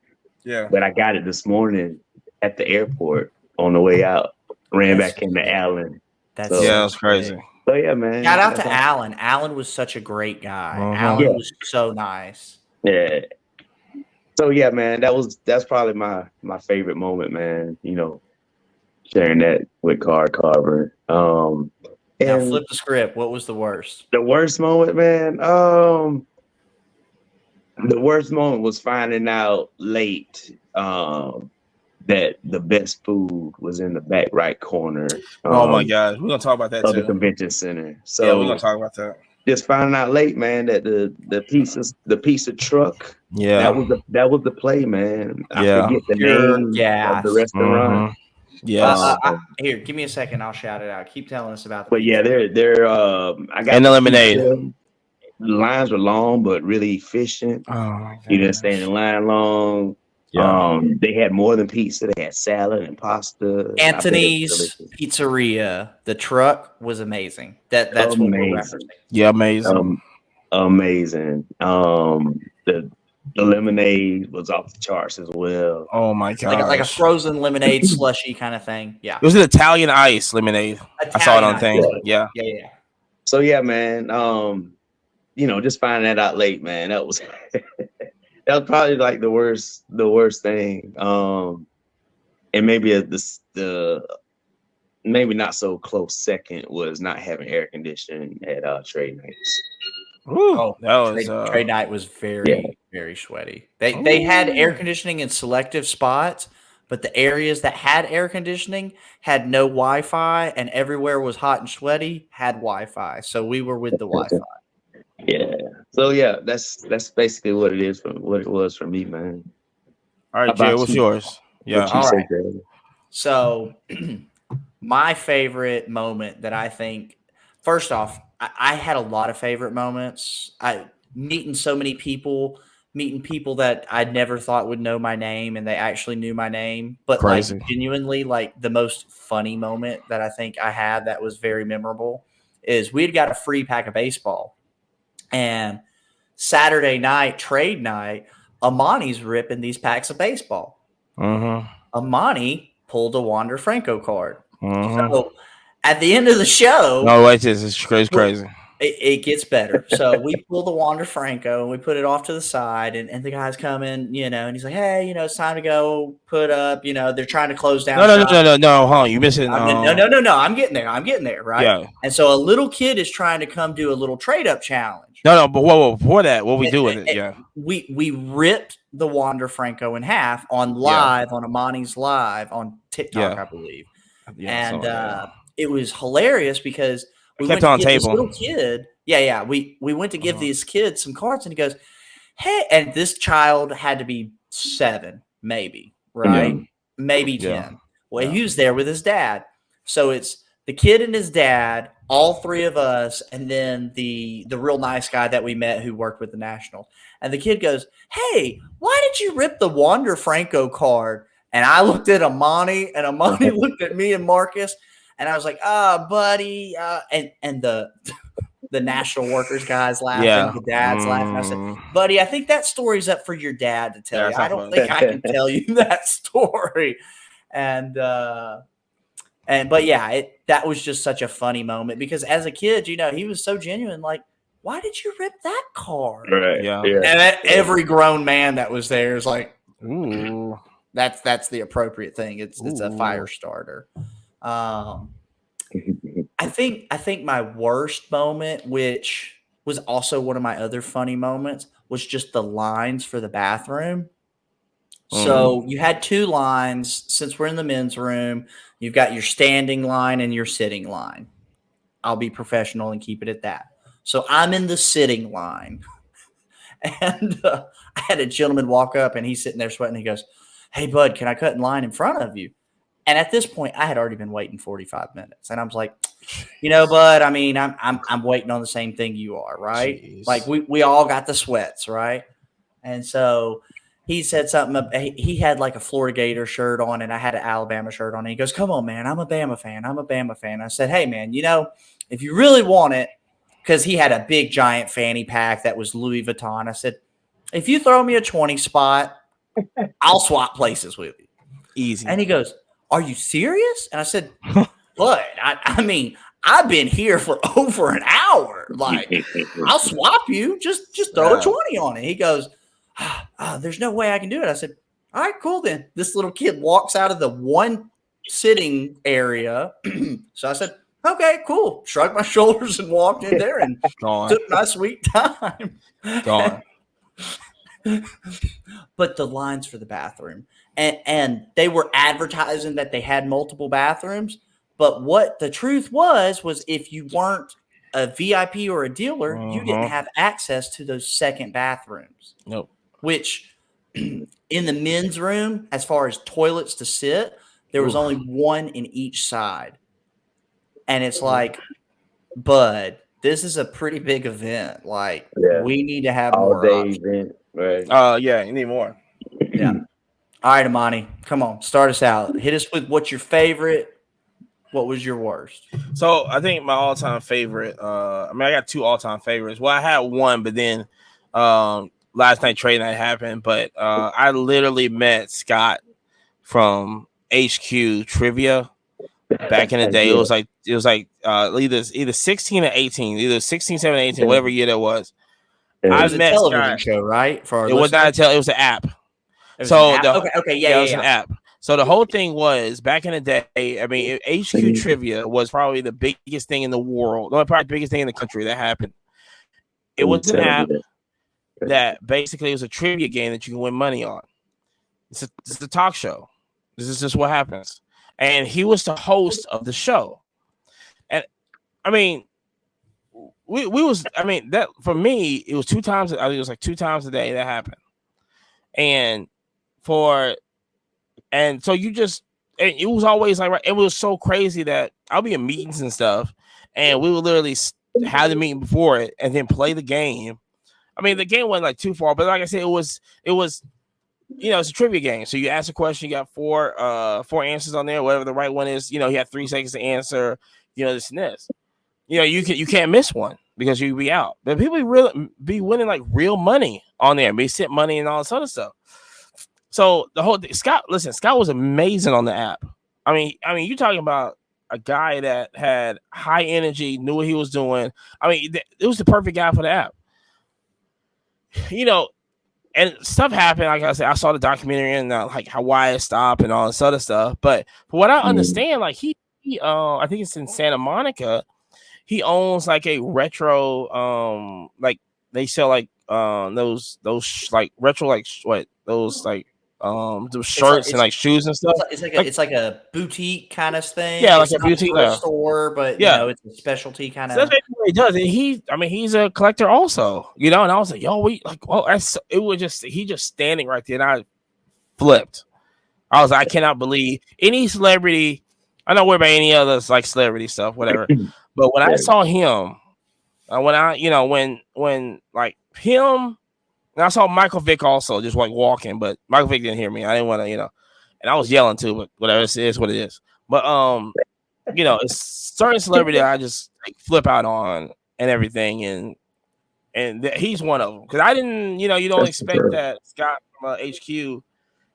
Yeah. But I got it this morning at the airport on the way out. Ran back into Allen. That's crazy. So yeah, man. Shout out to Allen. Allen was such a great guy. Allen was so nice. Yeah. So yeah, man, that's probably my favorite moment, man. Sharing that with Card Carver. Now flip the script. What was the worst? The worst moment, man. The worst moment was finding out late that the best food was in the back right corner. Oh my God, we're gonna talk about that too. The convention center. So yeah, we're gonna talk about that. Just finding out late, man, that the piece of truck. Yeah, that was the play, man. I forget the name of the restaurant. Yes. Here, give me a second. I'll shout it out. Keep telling us about. But yeah, they're I got and the lemonade. the lines were long, but really efficient. Oh my You didn't gosh. stay in the line long. Yeah. They had more than pizza. They had salad and pasta. I bet it was Anthony's delicious. Pizzeria, the truck was amazing. That's what we're Amazing. referencing. Yeah, amazing. Amazing. The lemonade was off the charts as well. Oh my gosh. Like a frozen lemonade slushy kind of thing. Yeah. It was an Italian ice lemonade. I saw it on Italian thing. ice. Yeah. Yeah. So yeah, man. Just finding that out late, man. That was that was probably like the worst thing. And maybe the maybe not so close second was not having air conditioning at trade nights. Ooh, that was Trade night was very sweaty. They had air conditioning in selective spots, but the areas that had air conditioning had no Wi-Fi, and everywhere was hot and sweaty had Wi-Fi. So we were with the Wi-Fi. Yeah. So yeah, that's basically what it was for me, man. all right, Jay, what's yours? Yeah. What you All say, right. Jay? So my favorite moment that I think, first off, I had a lot of favorite moments. Meeting so many people, meeting people that I never thought would know my name, and they actually knew my name. But Crazy. like genuinely, like the most funny moment that I think I had that was very memorable is we had got a free pack of baseball, and Saturday night trade night, Amani's ripping these packs of baseball. Mm-hmm. Amani pulled a Wander Franco card. Mm-hmm. So at the end of the show, No, wait, it's crazy. it gets better. So we pull the Wander Franco and we put it off to the side, and the guys come in, and he's like, hey, it's time to go put up, they're trying to close down. No, hold on. You missing? No. I'm getting there. Right. Yeah. And so a little kid is trying to come do a little trade up challenge. No, but whoa, before that, what we do with it? Yeah. We ripped the Wander Franco in half on live on Amani's live on TikTok, I believe. Yeah, and it was hilarious because we kept went on to give table. this little kid. Yeah. We went to give these kids some cards, and he goes, hey, and this child had to be 7, maybe, right? Yeah. Maybe 10. Yeah. Well, he was there with his dad. So it's the kid and his dad, all 3 of us, and then the real nice guy that we met who worked with the Nationals. And the kid goes, hey, why did you rip the Wander Franco card? And I looked at Amani, and Amani looked at me and Marcus, and I was like, buddy. And the National Workers guys laughing, the dad's laughing. I said, buddy, I think that story's up for your dad to tell you. I don't think I can tell you that story. But yeah, that was just such a funny moment because as a kid, he was so genuine. Like, why did you rip that card? Right. Yeah. And every grown man that was there is like, ooh. That's the appropriate thing. It's a fire starter. I think my worst moment, which was also one of my other funny moments, was just the lines for the bathroom. So you had 2 lines. Since we're in the men's room, you've got your standing line and your sitting line. I'll be professional and keep it at that. So I'm in the sitting line. And I had a gentleman walk up, and he's sitting there sweating. He goes, hey, bud, can I cut in line in front of you? And at this point, I had already been waiting 45 minutes. And I was like, bud, I mean, I'm waiting on the same thing you are, right? Jeez. Like we all got the sweats, right? And so he said something. He had like a Florida Gator shirt on, and I had an Alabama shirt on. And he goes, come on, man, I'm a Bama fan. I said, hey, man, if you really want it, because he had a big, giant fanny pack that was Louis Vuitton. I said, if you throw me a 20 spot, I'll swap places with you. Easy. And he goes, are you serious? And I said, but I mean, I've been here for over an hour. Like, I'll swap you. Just throw a 20 on it. He goes, there's no way I can do it. I said, all right, cool then. This little kid walks out of the one sitting area. So I said, okay, cool. Shrugged my shoulders and walked in there and took my sweet time. Gone. But the lines for the bathroom, and they were advertising that they had multiple bathrooms. But what the truth was if you weren't a VIP or a dealer, you didn't have access to those second bathrooms. Nope. Which in the men's room, as far as toilets to sit, there was only one in each side. And it's like, bud, this is a pretty big event. Like, Yeah. we need to have All more day options. event, right? Yeah, you need more. Yeah. All right, Amani, come on, start us out. Hit us with what's your favorite. What was your worst? So I think my all-time favorite. I mean, I got two all-time favorites. Well, I had one, but then last night trade night happened. But I literally met Scott from HQ Trivia back in the day. Yeah. It was like either 16 or 18, either 16, 17, 18, whatever year that was. It I was a met television Scott. show, right? For our It was not listeners? it was an app. It was So an app? Okay, it was an app. So the whole thing was back in the day. I mean, HQ Trivia was probably the biggest thing in the world, no, probably the biggest thing in the country that happened. It was an app that basically was a trivia game that you can win money on. It's a talk show. This is just what happens. And he was the host of the show. And I mean, that for me, it was 2 times. I think it was like 2 times a day that happened. And so it was always like, it was so crazy that I'll be in meetings and stuff, and we would literally have the meeting before it and then play the game. I mean, the game wasn't like too far, but like I said, it was, it's a trivia game. So you ask a question, you got four answers on there, whatever the right one is. You have 3 seconds to answer. This and this. You can't miss one because you'd be out. But people really be winning like real money on there, be sent money and all this other stuff. So the whole Scott was amazing on the app. I mean, you're talking about a guy that had high energy, knew what he was doing. I mean, it was the perfect guy for the app. And stuff happened. Like I said, I saw the documentary and like how why it stopped and all this other stuff. But for what I understand, like he I think it's in Santa Monica. He owns like a retro, like they sell like those like retro, like what those like those shirts and like shoes and stuff. It's like a boutique kind of thing. Yeah, it's like a boutique store, but it's a specialty kind of. So that's what he does. And he's a collector also, and I was like, yo, he just standing right there, and I flipped. I was like, I cannot believe any celebrity. I don't worry about any other like celebrity stuff, whatever. But when I saw him, when like him, and I saw Michael Vick also just like walking, but Michael Vick didn't hear me. I didn't want to, and I was yelling too, but whatever, it is what it is. But it's certain celebrity I just like flip out on and everything, and he's one of them because I didn't, you don't expect that Scott from HQ.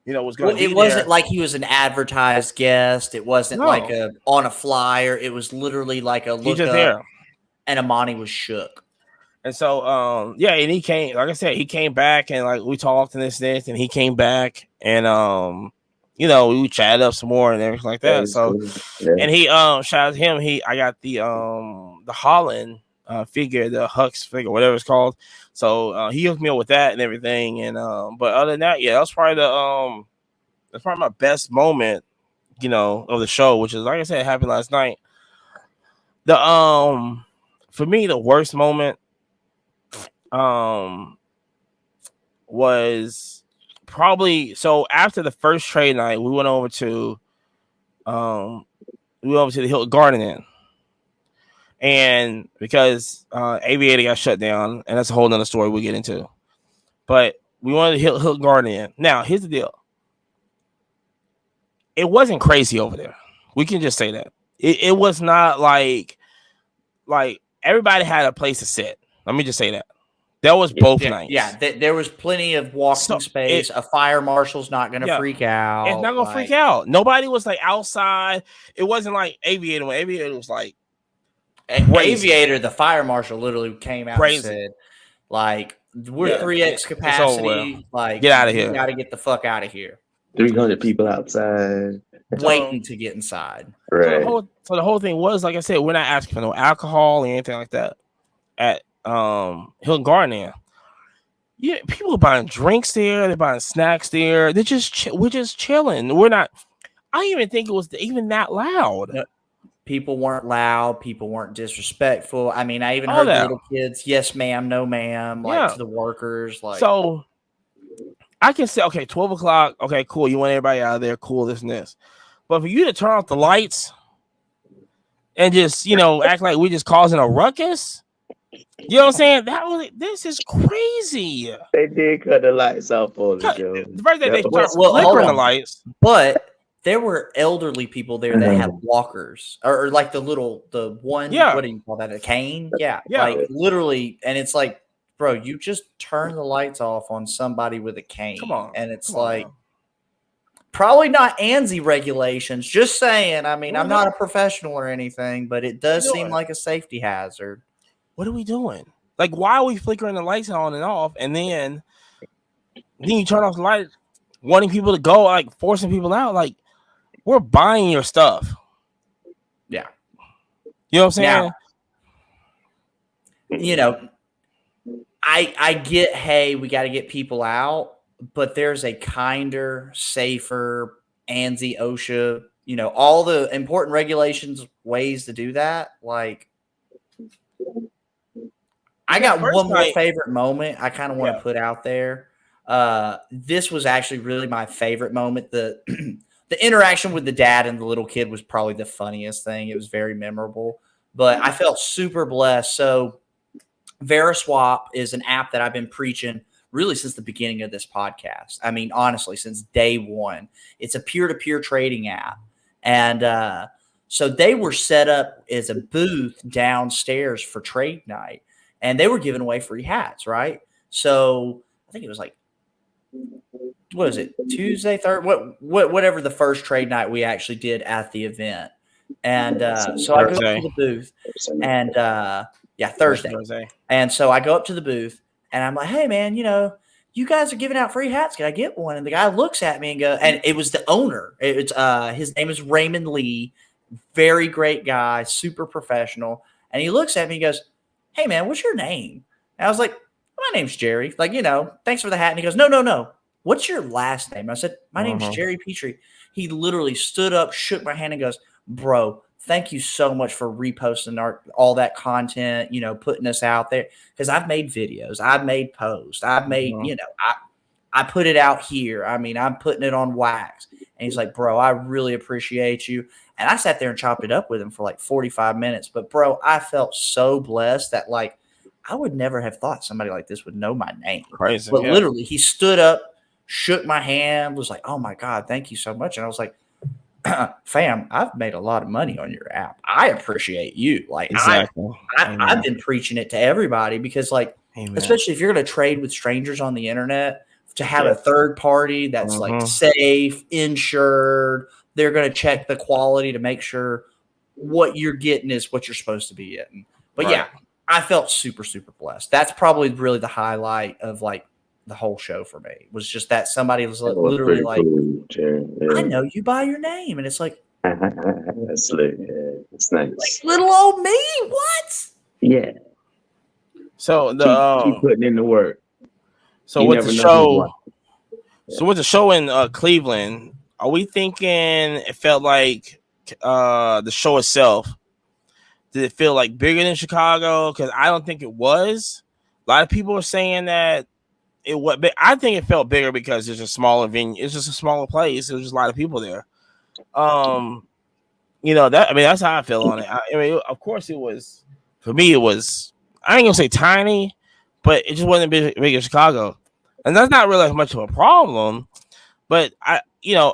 Was going. It wasn't like he was an advertised guest. It wasn't like on a flyer. It was literally like a look up. There. And Amani was shook. And so, and he came. Like I said, he came back and like we talked and this, and he came back and we chatted up some more and everything like that. So, and he shout out to him. I got the Holland figure, the Hux figure, whatever it's called. So he hooked me up with that and everything. And but other than that, that was probably that's probably my best moment, of the show, which is like I said, it happened last night. For me, the worst moment was probably after the first trade night, we went over to the Hilton Garden Inn. And because Aviator got shut down, and that's a whole nother story we'll get into. But we wanted to Hilton Garden Inn. Now, here's the deal. It wasn't crazy over there. We can just say that. It was not like everybody had a place to sit. Let me just say that. That was both nights. Yeah, there was plenty of walking space. A fire marshal's not going to freak out. It's not going to freak out. Nobody was like outside. It wasn't like Aviator. When Aviator was like, Aviator, the fire marshal literally came out and said, like, we're 3x capacity. Like, get out of here. You got to get the fuck out of here. 300 people outside. Waiting to get inside. Right. So the whole thing was, like I said, we're not asking for no alcohol or anything like that at Hilton Garden Inn. Yeah, people are buying drinks there. They're buying snacks there. We're just chilling. We're not. I didn't even think it was even that loud. No, people weren't loud. People weren't disrespectful. I mean, I even heard the little kids, yes, ma'am, no, ma'am, like to the workers. Like, so I can say, okay, 12 o'clock. Okay, cool. You want everybody out of there. Cool, this and this. But for you to turn off the lights and just, act like we're just causing a ruckus, You know what I'm saying? This is crazy. They did cut the lights off on the show. The first day they That start was- hold flickering the on. lights. But there were elderly people there that had walkers, or like the one. Yeah. What do you call that? A cane? Yeah. Yeah. Like literally, and it's like, bro, you just turn the lights off on somebody with a cane. Come on. And it's Come on like now. probably not ANSI regulations. Just saying. I mean, What I'm not a professional or anything, but it does What are you seem doing? like a safety hazard. What are we doing? Like, why are we flickering the lights on and off, and then you turn off the light, wanting people to go, like forcing people out? Like, we're buying your stuff. Yeah. You know what I'm saying? Now, you know, I get, hey, we got to get people out, but there's a kinder, safer, ANSI, OSHA, you know, all the important regulations, ways to do that. Like, I got one more favorite moment I kind of want to put out there. This was actually really my favorite moment. The interaction with the dad and the little kid was probably the funniest thing. It was very memorable, but I felt super blessed. So VeriSwap is an app that I've been preaching really since the beginning of this podcast. I mean, honestly, since day one. It's a peer-to-peer trading app. And so they were set up as a booth downstairs for trade night, and they were giving away free hats, right? So I think it was like, what is it, Tuesday, third, whatever the first trade night we actually did at the event. And so I go up to the booth, and Thursday. And so I go up to the booth, and I'm like, hey, man, you know, you guys are giving out free hats. Can I get one? And the guy looks at me and goes, and it was the owner. It's his name is Raymond Lee, very great guy, super professional. And he looks at me and goes, hey, man, what's your name? And I was like, my name's Jerry. Like, you know, thanks for the hat. And he goes, no. What's your last name? I said, my name's Jerry Petrie. He literally stood up, shook my hand, and goes, bro, thank you so much for reposting all that content, you know, putting us out there. Because I've made videos, I've made posts, I've made, you know, I put it out here. I mean, I'm putting it on wax. And he's like, bro, I really appreciate you. And I sat there and chopped it up with him for like 45 minutes. But, bro, I felt so blessed that, like, I would never have thought somebody like this would know my name. Crazy. But literally, he stood up, shook my hand, was like, oh, my God, thank you so much. And I was like, fam, I've made a lot of money on your app. I appreciate you. Like, exactly. I've been preaching it to everybody because, like, especially if you're going to trade with strangers on the internet, to have a third party that's like safe, insured, they're going to check the quality to make sure what you're getting is what you're supposed to be getting. But yeah, I felt super, super blessed. That's probably really the highlight of like the whole show for me, was just that somebody was literally like, cool, I know you by your name. And it's like, that's it's nice. Like little old me. What? Yeah. So keep putting in the work. So with the show, with the show in Cleveland, are we thinking it felt like the show itself? Did it feel like bigger than Chicago? Because I don't think it was. A lot of people are saying that it was. But I think it felt bigger because it's a smaller venue. It's just a smaller place. There's just a lot of people there. You know that. I mean, that's how I feel on it. I mean, of course, it was. For me, it was. I ain't gonna say tiny, but it just wasn't big as Chicago, and that's not really much of a problem. But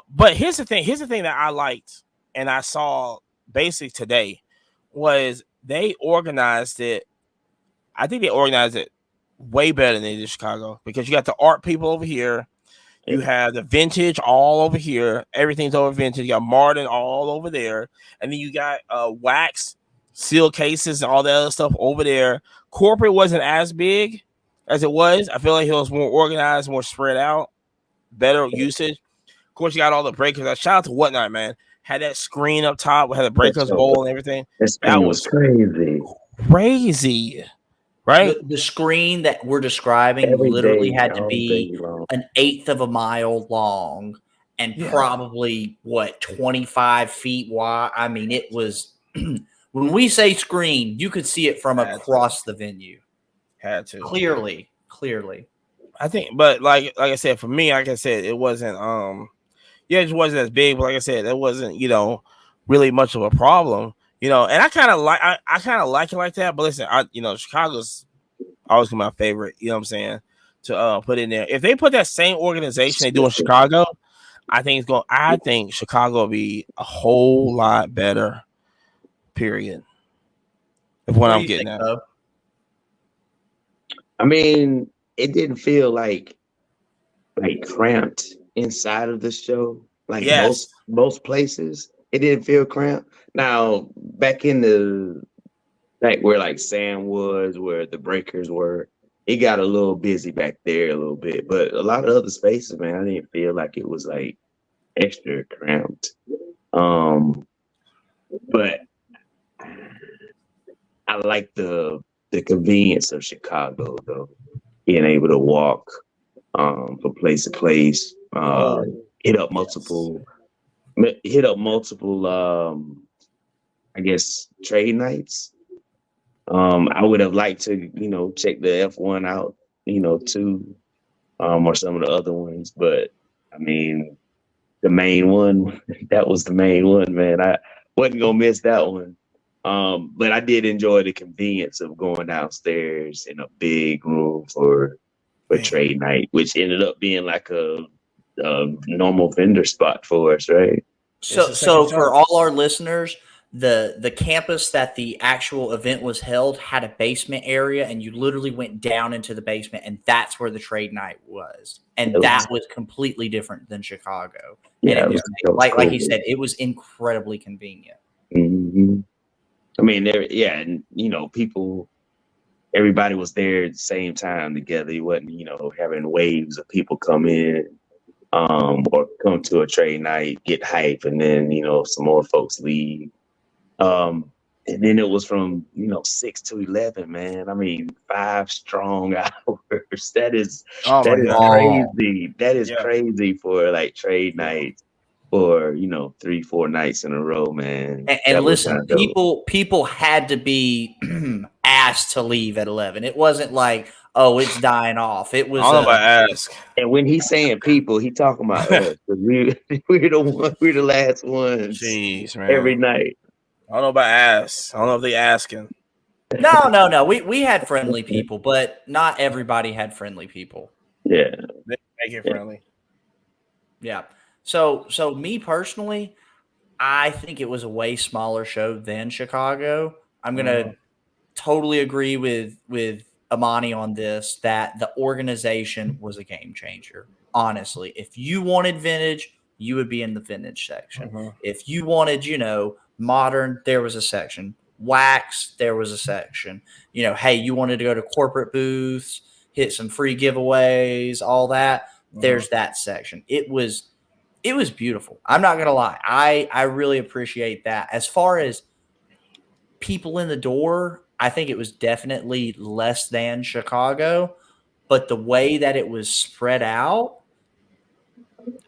but here's the thing. Here's the thing that I liked, and I saw basically today, was they organized it. I think they organized it way better than they did Chicago, because you got the art people over here, you have the vintage all over here. Everything's over vintage. You got Martin all over there, and then you got wax seal cases and all that other stuff over there. Corporate wasn't as big as it was. I feel like it was more organized, more spread out, better usage. Of course, you got all the breakers. Shout out to Whatnot, man. Had that screen up top, had the breakers bowl and everything. That was crazy, right? The screen that we're describing literally had to be an eighth of a mile long and probably 25 feet wide. I mean, it was. When we say screen, you could see it from across the venue. Had to. Clearly. I think, but like I said, for me, like I said, it wasn't it just wasn't as big, but like I said, it wasn't, really much of a problem. You know, and I kind of like it like that. But listen, Chicago's always been my favorite. You know what I'm saying? To put in there. If they put that same organization they do in Chicago, I think Chicago will be a whole lot better. Period. Of what I'm getting at. Though? I mean, it didn't feel like cramped inside of the show. Like most places, it didn't feel cramped. Now, back where like Sam was, where the breakers were, it got a little busy back there a little bit. But a lot of other spaces, man, I didn't feel like it was like extra cramped. But I like the convenience of Chicago, though, being able to walk from place to place, hit up multiple, I guess, trade nights. I would have liked to, check the F1 out, too, or some of the other ones. But I mean, the main one, that was the main one, man. I wasn't gonna miss that one. But I did enjoy the convenience of going downstairs in a big room for trade night, which ended up being like a normal vendor spot for us, right? So for all our listeners, the campus that the actual event was held had a basement area, and you literally went down into the basement, and that's where the trade night was. And that was completely different than Chicago. Yeah, and it was like he said, it was incredibly convenient. Mm-hmm. I mean, and everybody was there at the same time together. It wasn't, having waves of people come in, or come to a trade night, get hype, and then, some more folks leave. And then it was from 6 to 11, man. I mean, 5 strong hours. That is crazy. That is crazy for like trade nights for 3-4 nights in a row, man. And listen, people had to be asked to leave at 11. It wasn't like, oh, it's dying off. It was. Ask. And when he's saying people, he talking about us. We're the last ones. Jeez, man. Every night. I don't know about ask. I don't know if they asking. No. We had friendly people, but not everybody had friendly people. Yeah. They make it friendly. Yeah. So me personally, I think it was a way smaller show than Chicago. I'm gonna totally agree with Amani on this, that the organization was a game changer. Honestly, if you wanted vintage, you would be in the vintage section. If you wanted, modern, there was a section. Wax, there was a section. Hey, you wanted to go to corporate booths, hit some free giveaways, all that. There's that section. It was beautiful. I'm not gonna lie. I really appreciate that. As far as people in the door, I think it was definitely less than Chicago, but the way that it was spread out,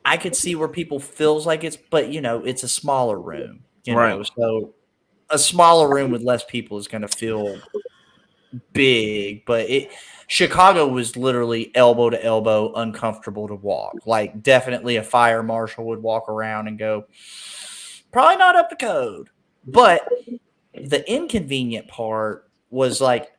I could see where people feels like but it's a smaller room. Right. So a smaller room with less people is going to feel big, but Chicago was literally elbow to elbow, uncomfortable to walk. Like, definitely a fire marshal would walk around and go, probably not up to code. But the inconvenient part was like,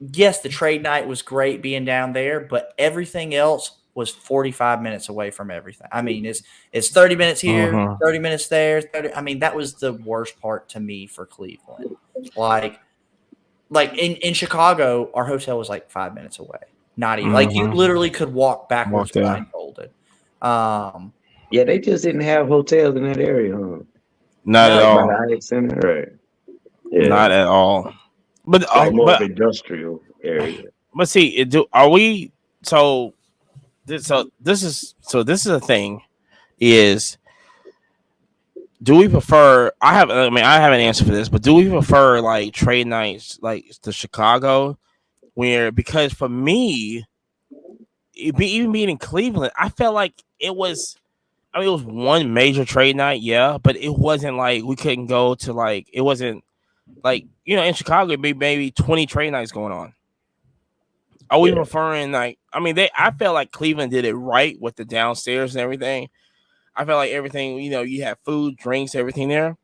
yes, the trade night was great being down there, but everything else was 45 minutes away from everything. I mean, it's 30 minutes here, 30 minutes there. That was the worst part to me for Cleveland. Like in Chicago, our hotel was like 5 minutes away. Not even like you literally could walk backwards blindfolded. Yeah, they just didn't have hotels in that area, huh? Not at all. Right. Yeah. Not at all. But more of industrial area. But see, this is a thing. Is do we prefer? I have an answer for this, but do we prefer like trade nights like to Chicago, because for me, even being in Cleveland, I felt like it was. it was one major trade night, yeah, but it wasn't like we couldn't go to like it wasn't like in Chicago it'd be maybe 20 trade nights going on. Are we preferring like I felt like Cleveland did it right with the downstairs and everything. I felt like everything, you had food, drinks, everything there.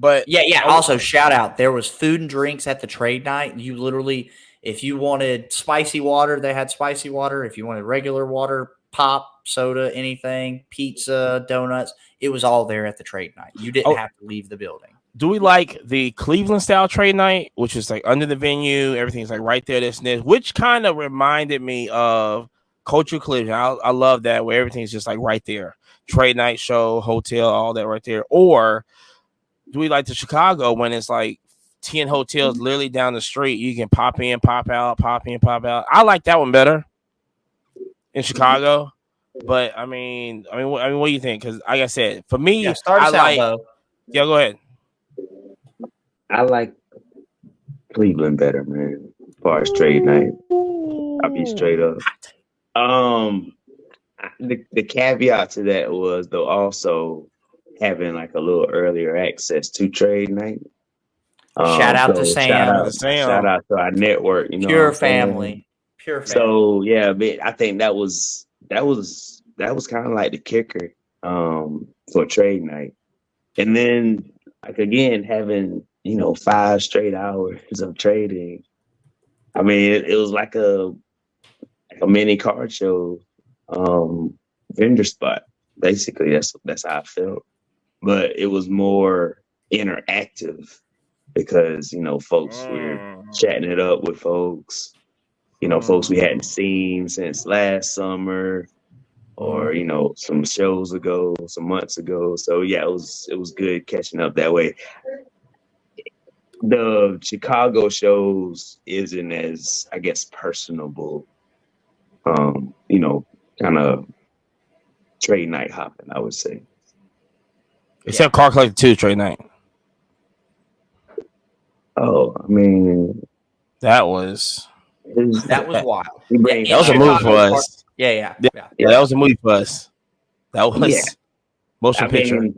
But Yeah. Also, shout out. There was food and drinks at the trade night. You literally, if you wanted spicy water, they had spicy water. If you wanted regular water, pop, soda, anything, pizza, donuts, it was all there at the trade night. You didn't have to leave the building. Do we like the Cleveland style trade night, which is like under the venue, everything's like right there, this and this, which kind of reminded me of Culture Cleveland. I love that, where everything's just like right there. Trade night, show, hotel, all that right there. Or do we like the Chicago when it's like 10 hotels literally down the street? You can pop in, pop out, pop in, pop out. I like that one better in Chicago. But I mean, what do you think? Because like I said, for me, start us out, Bo. Yeah, go ahead. I like Cleveland better, man. As far as trade night, I'll be straight up. The caveat to that was though also having like a little earlier access to trade night. Shout out to Sam. Shout out to our network. You know, Pure family. So yeah, but I think that was kind of like the kicker for trade night, and then like again having 5 straight hours of trading. I mean, it was like a mini card show, vendor spot. Basically, that's how I felt. But it was more interactive because folks were chatting it up with folks. Folks we hadn't seen since last summer, or some shows ago, some months ago. So yeah, it was good catching up that way. The Chicago shows isn't as, I guess, personable, kind of trade night hopping, I would say. Except Car Collector 2 trade night. Oh, I mean, that was wild. That was a movie for us. Yeah. That was a movie for us. That was motion picture.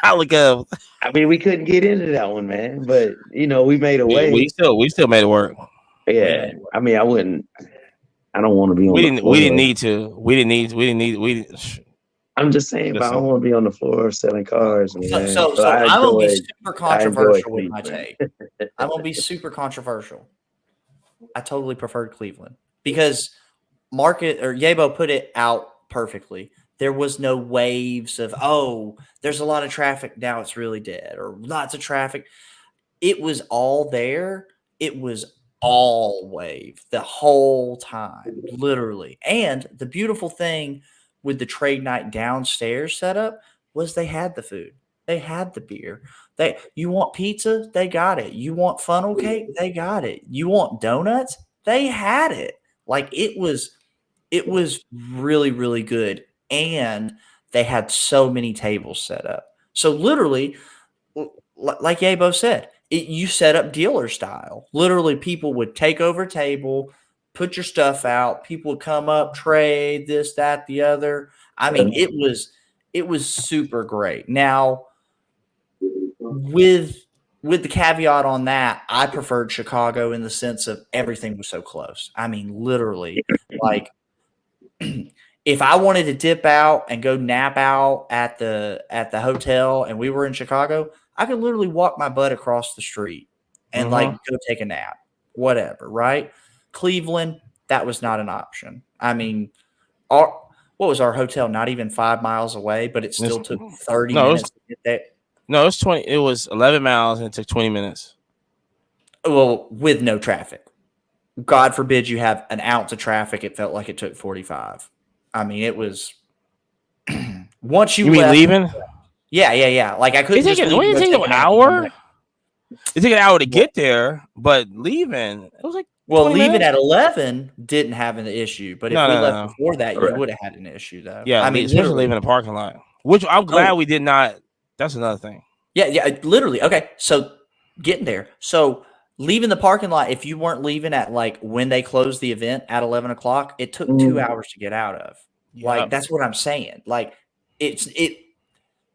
I look up. I mean, we couldn't get into that one, man. But we made a way. We still made it work. Yeah. I mean, I don't want to be on. We didn't need to. We didn't need. I'm just saying, but I don't want to be on the floor selling cars. Man. So I'm gonna be super controversial with my take. I'm gonna be super controversial. I totally preferred Cleveland because Yabo put it out perfectly. There was no waves of, there's a lot of traffic, now it's really dead, or lots of traffic. It was all there. It was all wave the whole time, literally. And the beautiful thing with the trade night downstairs setup was they had the food. They had the beer. You want pizza? They got it. You want funnel cake? They got it. You want donuts? They had it. Like it was really, really good. And they had so many tables set up. So literally, like Yabo said, you set up dealer style. Literally, people would take over a table, put your stuff out. People would come up, trade this, that, the other. I mean, it was super great. Now, with the caveat on that, I preferred Chicago in the sense of everything was so close. I mean, literally, like if I wanted to dip out and go nap out at the hotel and we were in Chicago, I could literally walk my butt across the street and like go take a nap, whatever, right? Cleveland, that was not an option. I mean, what was our hotel? Not even 5 miles away, but it still took 30 minutes to get there. No, it was 20. It was 11 miles and it took 20 minutes. Well, with no traffic. God forbid you have an ounce of traffic. It felt like it took 45. I mean, it was once you mean leaving? Yeah. Like I couldn't. It take an hour. It took an hour to get there, but leaving it was like. Well, leaving at 11 didn't have an issue, but if we left before that, you would have had an issue, though. Yeah, I mean, especially leaving the parking lot, which I'm glad we did not. That's another thing. Yeah, literally. Okay, so getting there. So leaving the parking lot, if you weren't leaving at like when they closed the event at 11 o'clock, it took 2 hours to get out of. Yep. Like that's what I'm saying. Like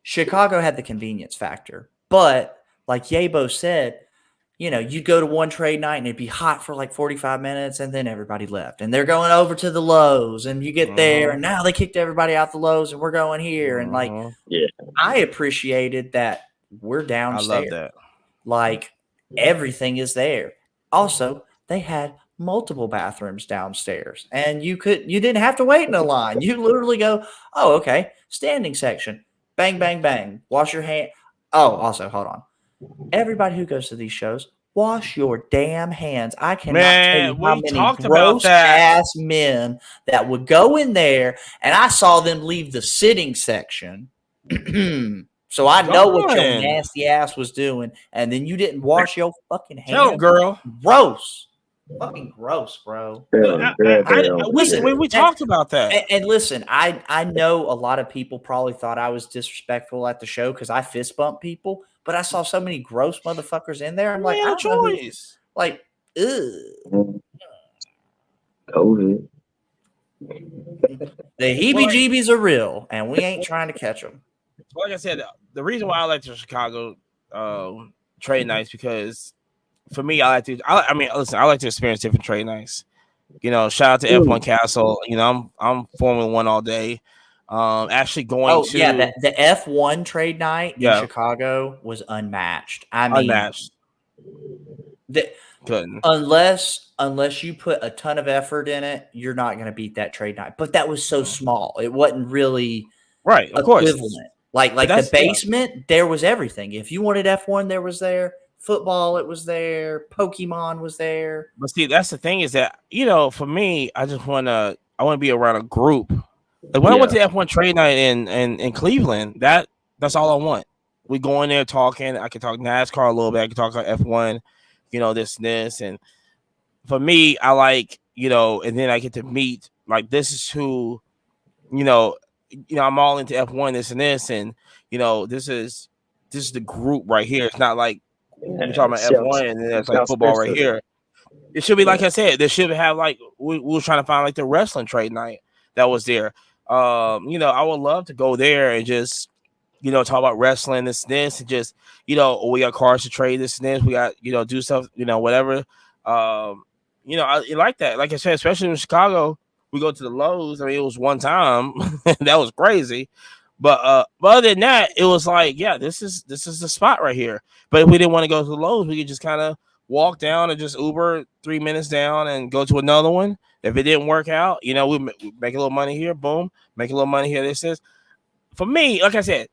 Chicago had the convenience factor, but like Yabo said, you go to one trade night and it'd be hot for like 45 minutes and then everybody left. And they're going over to the Lowe's and you get there and now they kicked everybody out the Lowe's and we're going here. And like, I appreciated that we're I downstairs. love that. Like everything is there. Also, they had multiple bathrooms downstairs, and you didn't have to wait in a line. You literally go, oh, okay, standing section, bang, bang, bang, wash your hand. Oh, also, hold on. Everybody who goes to these shows, wash your damn hands. I cannot tell you Man, how we many talked about gross that. ass men that would go in there, and I saw them leave the sitting section. So I know what your Darn. nasty ass was doing, and then you didn't wash your fucking Tell him, hands. girl. Gross, fucking gross, bro. We talked about that. And listen, I know a lot of people probably thought I was disrespectful at the show because I fist bump people, but I saw so many gross motherfuckers in there. I'm like, I don't know who, like, ugh. COVID. The heebie-jeebies are real, and we ain't trying to catch them. Like I said, the reason why I like the Chicago trade nights because for me, I like to experience different trade nights. You know, shout out to F1 Castle. You know, I'm Formula One all day. Actually going to the F1 trade night in Chicago was unmatched. I mean, unmatched. Couldn't. Unless you put a ton of effort in it, you're not going to beat that trade night. But that was so small; it wasn't really right. Of course, like the basement. There was everything. If you wanted F1, there was there. Football, it was there. Pokemon was there. But see, that's the thing is that for me, I want to be around a group. Like when I went to F1 trade night in Cleveland, that's all I want. We go in there talking. I can talk NASCAR a little bit. I can talk about F1. This, and for me, I like, and then I get to meet, like, this is who, I'm all into F1, this and this, and, this is the group right here. It's not like we're talking about F1 and then it's like football right here. It should be, like I said, they should have, like, we were trying to find, like, the wrestling trade night that was there. I would love to go there and just, talk about wrestling, this, and just, we got cars to trade, this and this. We got, do stuff, whatever. I like that. Like I said, especially in Chicago, we go to the Lowe's. I mean, it was one time. That was crazy. But other than that, it was like, yeah, this is the spot right here. But if we didn't want to go to the Lowe's, we could just kind of walk down and just Uber 3 minutes down and go to another one. If it didn't work out, we make a little money here. Boom. Make a little money here. This is, for me, like I said,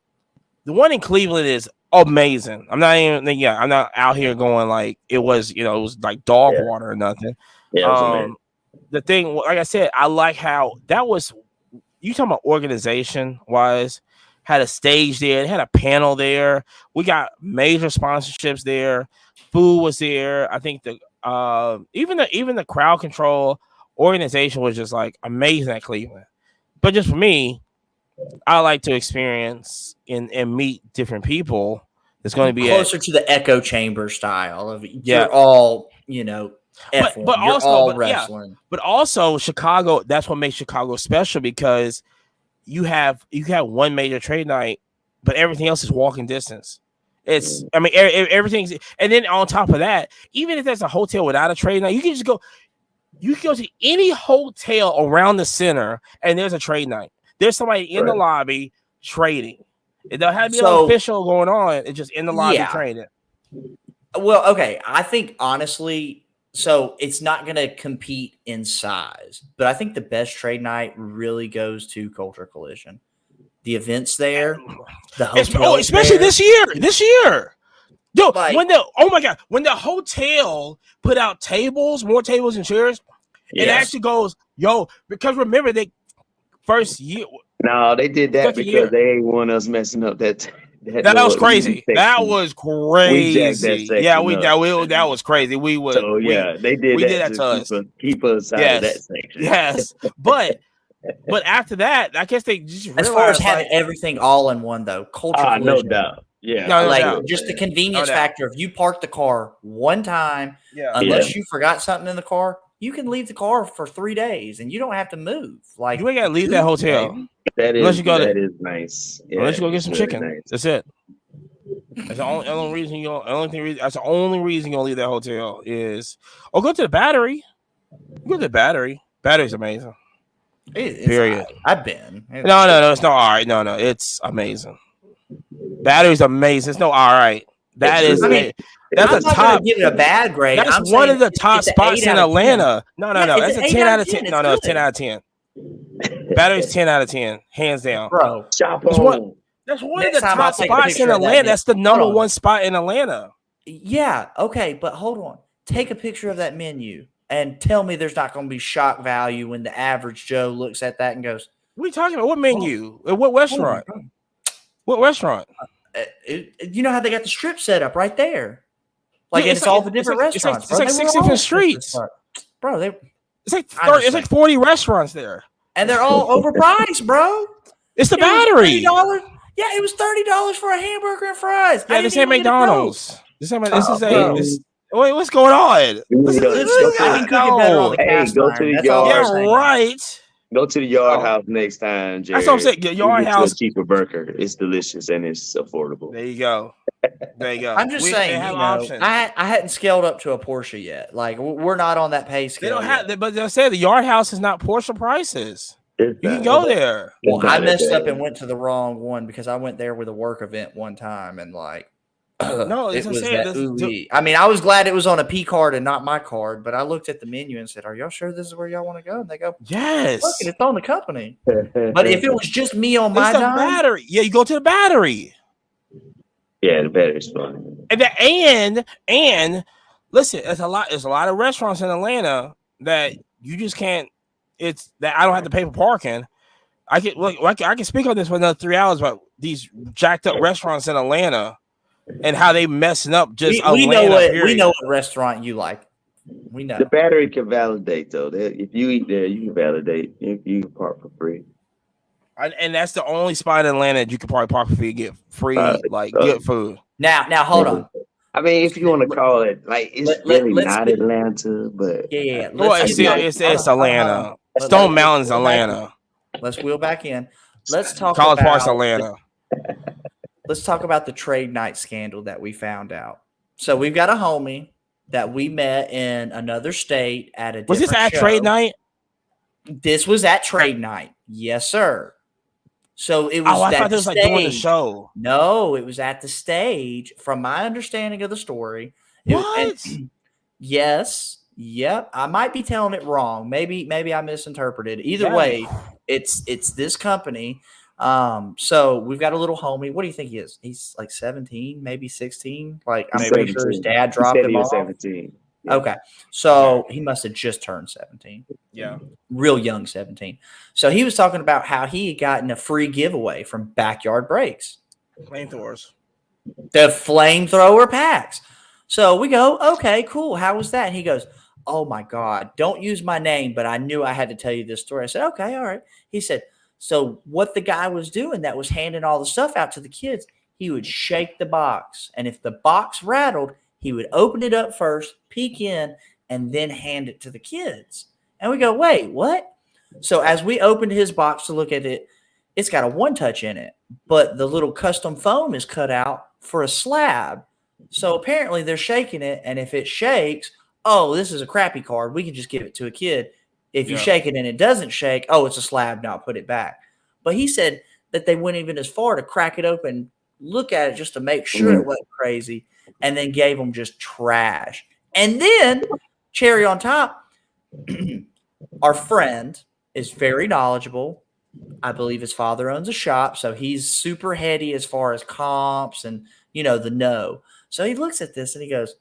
the one in Cleveland is amazing. I'm not out here going like it was like dog water or nothing. The thing, like I said, I like how that was, you talking about organization wise, had a stage there, it had a panel there. We got major sponsorships there. Food was there. I think the even the crowd control organization was just like amazing at Cleveland. But just for me, I like to experience and meet different people. It's going to be closer to the echo chamber style of you're all, F1, but you're also all wrestling. Yeah. But also Chicago, that's what makes Chicago special because you have one major trade night, but everything else is walking distance. It's everything's, and then on top of that, even if there's a hotel without a trade night, you can just go. You can go to any hotel around the center, and there's a trade night. There's somebody in the lobby trading. It don't have to be official going on. It's just in the lobby trading. Well, okay. I think honestly, so it's not going to compete in size, but I think the best trade night really goes to Culture Collision. The events there, the hotel, especially this year. Yo, when the hotel put out more tables and chairs, it actually goes, because remember they first year. No, they did that because they ain't want us messing up that was crazy. That was crazy. That was crazy. They did that to us. Keep us out of that section. Yes, but after that, I guess they just realized, as far as having everything all in one though, Culture Collision, no doubt. Yeah, no like doubt. Just the convenience factor. If you park the car one time, unless you forgot something in the car, you can leave the car for 3 days and you don't have to move. Like you ain't gotta leave that hotel. Baby. That is nice. Yeah, unless you go get some chicken. Nice. That's it. That's the only reason that's the only reason you're gonna leave that hotel is go to the Battery. Go to the Battery. Battery's amazing. Period. I've been. No, it's not all right. No, it's amazing. Battery's amazing. It's no all right. That is I mean, that's I'm a not top. going to give it a bad grade. That's I'm one saying of the top it's an spots 8 in out of 10. Atlanta. No. Yeah, That's it's a an 10 8 out of 10. It's No, it's good. 10 out of 10. Battery's 10 out of 10, hands down. Bro, That's one. That's one Next of the time I'll top take a spots picture in of that Atlanta. menu. That's the number Hold on. one spot in Atlanta. yeah, okay, but hold on. Take a picture of that menu and tell me there's not going to be shock value when the average Joe looks at that and goes, What are you talking about? What menu? What "Oh my restaurant? God." What restaurant? You know how they got the strip set up right there? Like, Yeah, and it's all the different restaurants. It's like 6 different streets. Bro, It's like 30, it's like 40 restaurants there. and they're all overpriced, bro. It's the It was battery. $30. Yeah, it was $30 for a hamburger and fries. Yeah, this ain't McDonald's. This is bro. wait, what's going on? Go I can cook it better on the Hey, cast go iron. to the That's all yard. I'm Yeah, saying. right. Go to the Yard Oh. House next time, Jared. That's what I'm saying. Your Yard You get you House. a cheaper burger. It's delicious and it's affordable. There you go. There you go. I'm just They saying, have you know, options. I hadn't scaled up to a Porsche yet. Like, we're not on that pay They scale. don't yet. have, but I said the Yard House is not Porsche prices. It's You can not- go there. Well, it's I not messed that up bad. and went to the wrong one because I went there with a work event one time and like, No, it as I was said, that this- ooey. I mean, I was glad it was on a P card and not my card, but I looked at the menu and said, "Are y'all sure this is where y'all want to go?" And they go, Yes. "Look, it's on the company." But if it was just me on my It's the dime, battery. Yeah, you go to the battery. Yeah, the battery's fun. And listen, there's a lot of restaurants in Atlanta that you just can't. It's that I don't have to pay for parking. I can speak on this for another 3 hours about these jacked up restaurants in Atlanta and how they messing up just we know Atlanta. what period. we know what restaurant you like. We know. The battery can validate though. If you eat there, you can validate. You can park for free. And that's the only spot in Atlanta that you can probably park for free, get free good food. Now hold on. I mean, if you want to call it like it's really not Atlanta, but Yeah. Well, it's Atlanta. Stone Mountain's Atlanta. Let's wheel back in. Let's talk College about Park's Atlanta. Let's talk about the trade night scandal that we found out. So we've got a homie that we met in another state at a Was this different at trade night? This was at trade night. Yes, sir. So it was. Oh, I at thought the this was like doing the stage. show. No, it was at the stage. From my understanding of the story, What? yes, yep. I might be telling it wrong. Maybe I misinterpreted. Either Yeah. way, it's this company. So we've got a little homie. What do you think he is? He's like 17, maybe 16. Like I'm pretty sure his dad dropped him off. 17. Yeah. Okay, so he must have just turned 17. Yeah. Real young 17. So he was talking about how he had gotten a free giveaway from Backyard Breaks. Flamethrowers. The flamethrower packs. So we go, okay, cool. How was that? And he goes, oh my God, don't use my name, but I knew I had to tell you this story. I said, okay, all right. He said, so what the guy was doing that was handing all the stuff out to the kids, he would shake the box. And if the box rattled, he would open it up first, peek in, and then hand it to the kids. And we go, wait, what? So as we opened his box to look at it, it's got a one touch in it, but the little custom foam is cut out for a slab. So apparently they're shaking it. And if it shakes, oh, this is a crappy card. We can just give it to a kid. If you shake it and it doesn't shake, oh, it's a slab. Now put it back. But he said that they went even as far to crack it open, look at it just to make sure it wasn't crazy, and then gave them just trash. And then, cherry on top, our friend is very knowledgeable. I believe his father owns a shop, so he's super heady as far as comps and, you know, the know. So he looks at this and he goes,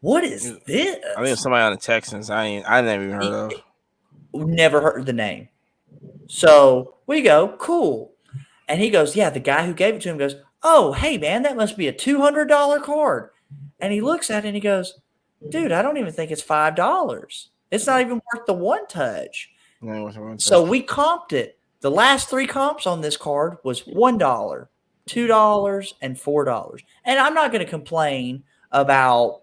what is this? I think it's somebody on the Texans. I never even heard of. Never heard the name. So we go, cool. And he goes, yeah, the guy who gave it to him goes, oh, hey, man, that must be a $200 card. And he looks at it and he goes, dude, I don't even think it's $5. It's not even worth the one touch. So we comped it. The last three comps on this card was $1, $2, and $4. And I'm not going to complain about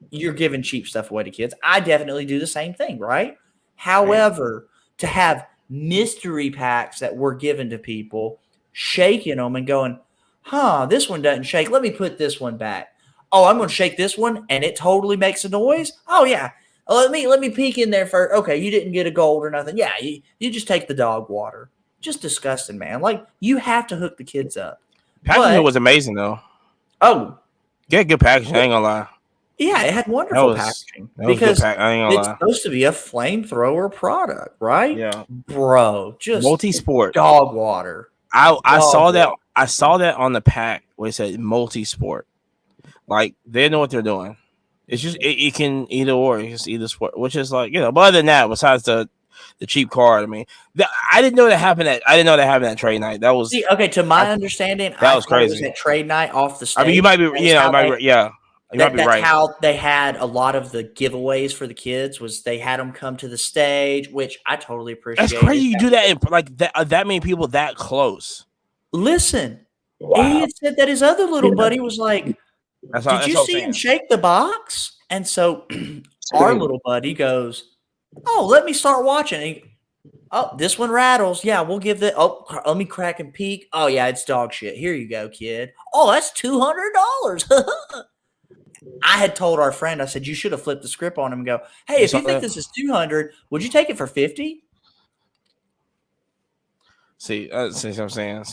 you're giving cheap stuff away to kids. I definitely do the same thing, right? However, to have mystery packs that were given to people, shaking them and going, this one doesn't shake. Let me put this one back. Oh, I'm going to shake this one and it totally makes a noise. Oh yeah. Let me peek in there first. Okay, you didn't get a gold or nothing. Yeah, you just take the dog water. Just disgusting, man. Like, you have to hook the kids up. Packaging was amazing though. Oh, Get good packaging. I ain't gonna lie. yeah, it had wonderful packaging because I ain't gonna it's lie. supposed to be a flamethrower product, right? Yeah, bro, just multi-sport. dog water. I saw that. I saw that on the pack where it said multi-sport. Like they know what they're doing. It's just it can either or. It's either sport, which is like But other than that, besides the cheap card, I mean, I didn't know that happened at trade night. That was okay. To my understanding, that was crazy. It was at trade night off the stage. I mean, you might be, you might be That's right. how they had a lot of the giveaways for the kids. Was they had them come to the stage, which I totally appreciate. That's crazy. You do that in like that many people that close. Listen, he had said that his other little buddy was like, "Did you see him shake the box?" And so our little buddy goes, "Oh, let me start watching." Oh, this one rattles. Yeah, we'll give that. Oh, let me crack and peek. Oh, yeah, it's dog shit. Here you go, kid. Oh, that's $200. I had told our friend, I said, you should have flipped the script on him and go, hey, if you think this is 200, would you take it for 50? See what I'm saying?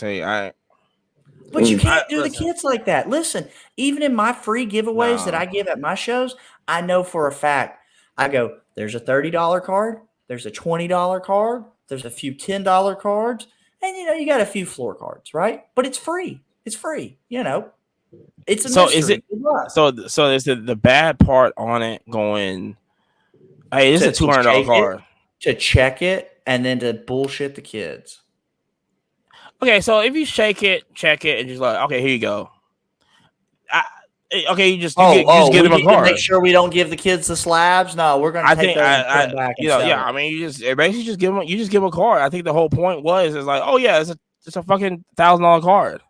But you can't do the kids like that. Listen, even in my free giveaways that I give at my shows, I know for a fact, I go, there's a $30 card. There's a $20 card. There's a few $10 cards. And, you got a few floor cards, right? But it's free. It's free, It's a mystery. Is it so is the bad part on it going, hey, this is a $200 card. To check it and then to bullshit the kids. Okay, so if you check it, and just like, okay, here you go. Okay, you just give them a card. Make sure we don't give the kids the slabs. No, we're going to take those and put them back. I mean, you basically just give them a card. I think the whole point is like, oh yeah, it's a fucking $1,000 card.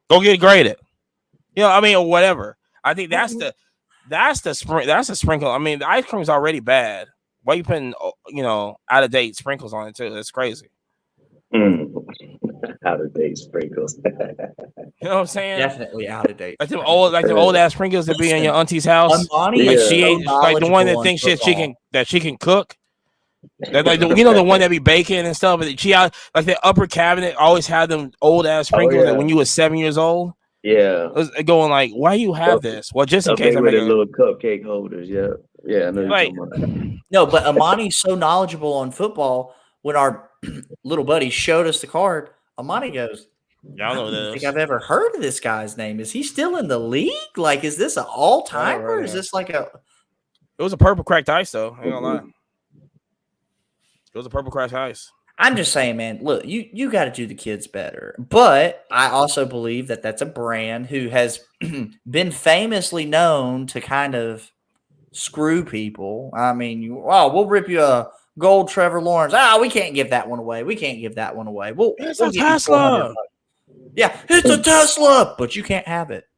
Go get it graded. Or whatever. I think that's the sprinkle. I mean, the ice cream's already bad. Why are you putting out of date sprinkles on it too? That's crazy. Out of date sprinkles. You know what I'm saying? Definitely out of date. Like them old ass sprinkles that be in your auntie's house. She ain't like the one that thinks she can cook. That like the one that be baking and stuff. But she out like the upper cabinet always had them old ass sprinkles that when you were 7 years old. Yeah, going like, why you have this? Well, just in case I make little cupcake holders. Yeah. I know like, no, but Amani's so knowledgeable on football. When our little buddy showed us the card, Amani goes, "Y'all know this? I don't think I've ever heard of this guy's name. Is he still in the league? Like, is this an all timer? Right. Is this like a?" It was a purple cracked ice, though. I ain't gonna lie. It was a purple cracked ice. I'm just saying, man, look, you got to do the kids better. But I also believe that that's a brand who has been famously known to kind of screw people. I mean, we'll rip you a gold Trevor Lawrence. We can't give that one away. We can't give that one away. It's a Tesla. Yeah, it's a Tesla, but you can't have it.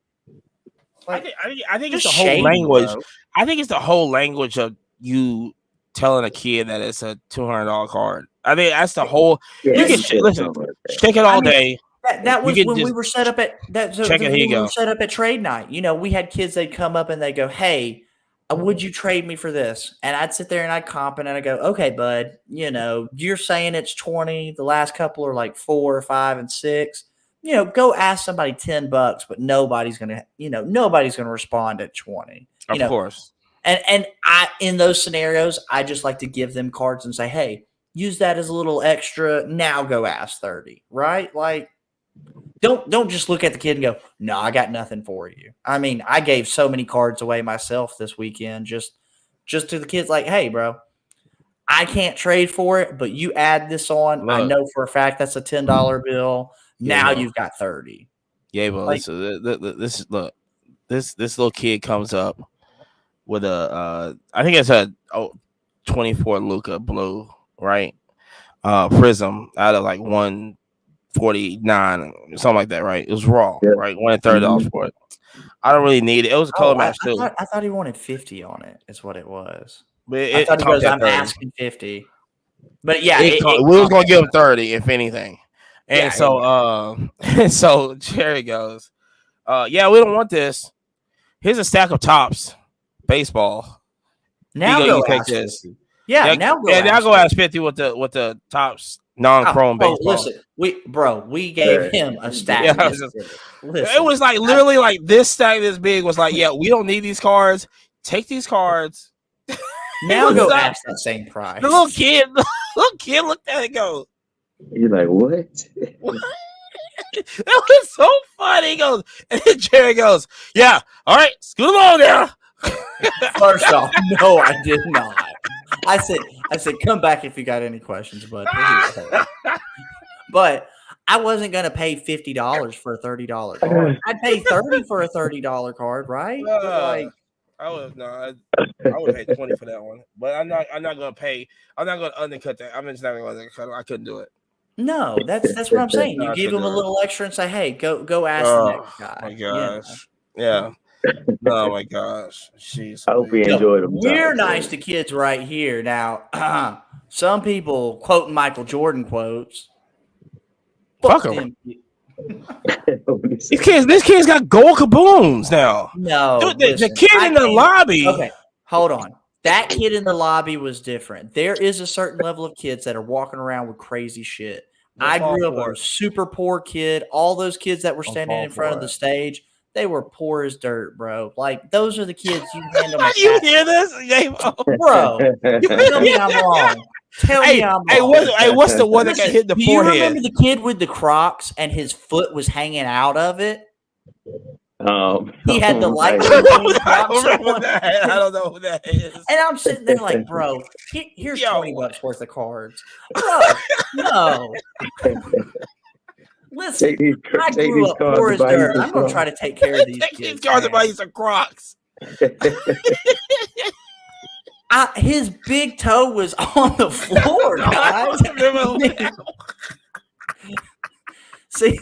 Like, I think it's the whole language. Bro. I think it's the whole language of you telling a kid that it's a $200 card. I think that's the whole. You can listen, check it all day. That was when we were set up at that. Check it. Here you go. Set up at trade night. We had kids. They'd come up and they go, "Hey, would you trade me for this?" And I'd sit there and I'd comp it and I'd go, "Okay, bud. You're saying it's 20. The last couple are like 4 or 5 and 6. Go ask somebody $10, but nobody's gonna respond at 20. Of course. And I in those scenarios, I just like to give them cards and say, hey, use that as a little extra. Now go ask 30, right? Like, don't just look at the kid and go, no, I got nothing for you. I mean, I gave so many cards away myself this weekend, just to the kids, like, hey, bro, I can't trade for it, but you add this on. Look, I know for a fact that's a $10 bill. Now you've got 30. Yeah, but like, this little kid comes up with a I think it's a 24 Luka blue, right? Prism out of like 149, something like that, right? It was raw, right? $130 for it. I don't really need it. It was a color match too. I thought he wanted 50 on it. Is what it was. But I thought he goes, I'm asking 50. But yeah, we was gonna give him 30 if anything. And so Jerry goes, yeah, we don't want this. Here's a stack of tops. Baseball. Now you go take ask this. 50. Now go ask 50 with the tops non-chrome baseball. Listen, we gave him a stack. Yeah, it was like literally like this stack this big was like, yeah, we don't need these cards. Take these cards. Now go ask that same price. The little kid looked at it and go. You're like, what? That was so funny. He goes, and then Jerry goes, yeah, all right, scoot along now. First off, no, I did not. I said, come back if you got any questions, bud. But I wasn't gonna pay $50 for a $30 card. I'd pay $30 for a $30 card, right? Like, I would pay $20 for that one, but I'm not gonna pay. I'm not gonna undercut that. I'm just not gonna undercut it. I couldn't do it. No, that's what I'm saying. You give them a little extra and say, hey, go ask the next guy. Oh my gosh, yeah. Oh my gosh, jeez. I hope you enjoyed them. We're nice to kids right here. Now, some people quoting Michael Jordan quotes. Fuck them. These kids got gold kabooms now. No, dude, the kid in the lobby. Okay, hold on. That kid in the lobby was different. There is a certain level of kids that are walking around with crazy shit. I grew up a super poor kid. All those kids that were standing in front of the stage, they were poor as dirt, bro. Like, those are the kids you hand them. You hear this? Bro, tell me I'm wrong. Tell me I'm wrong. Hey, what's the one that got hit in the forehead? Do you remember the kid with the Crocs and his foot was hanging out of it? He had the light. I don't know who that is. And I'm sitting there like, bro, here's $20 worth of cards. Bro, no. Listen, I grew up poor as dirt. I'm going to try to take care of these kids. Take these cards and buy you some Crocs. His big toe was on the floor, guys. See,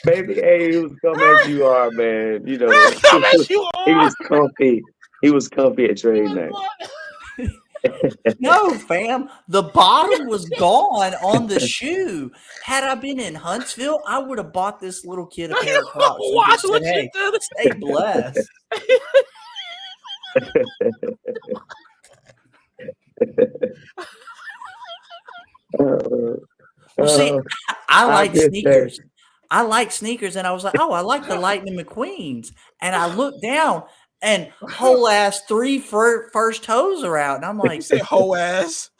baby, hey, he was coming as you are, man. You know, he was comfy. He was comfy at trade night. No, fam. The bottom was gone on the shoe. Had I been in Huntsville, I would have bought this little kid a pair of Crocs. Why would you stay blessed. Well, see, I like sneakers. I like sneakers, and I was like, oh, I like the Lightning McQueens. And I looked down, and whole ass 3 first toes are out, and I'm like, you say whole ass,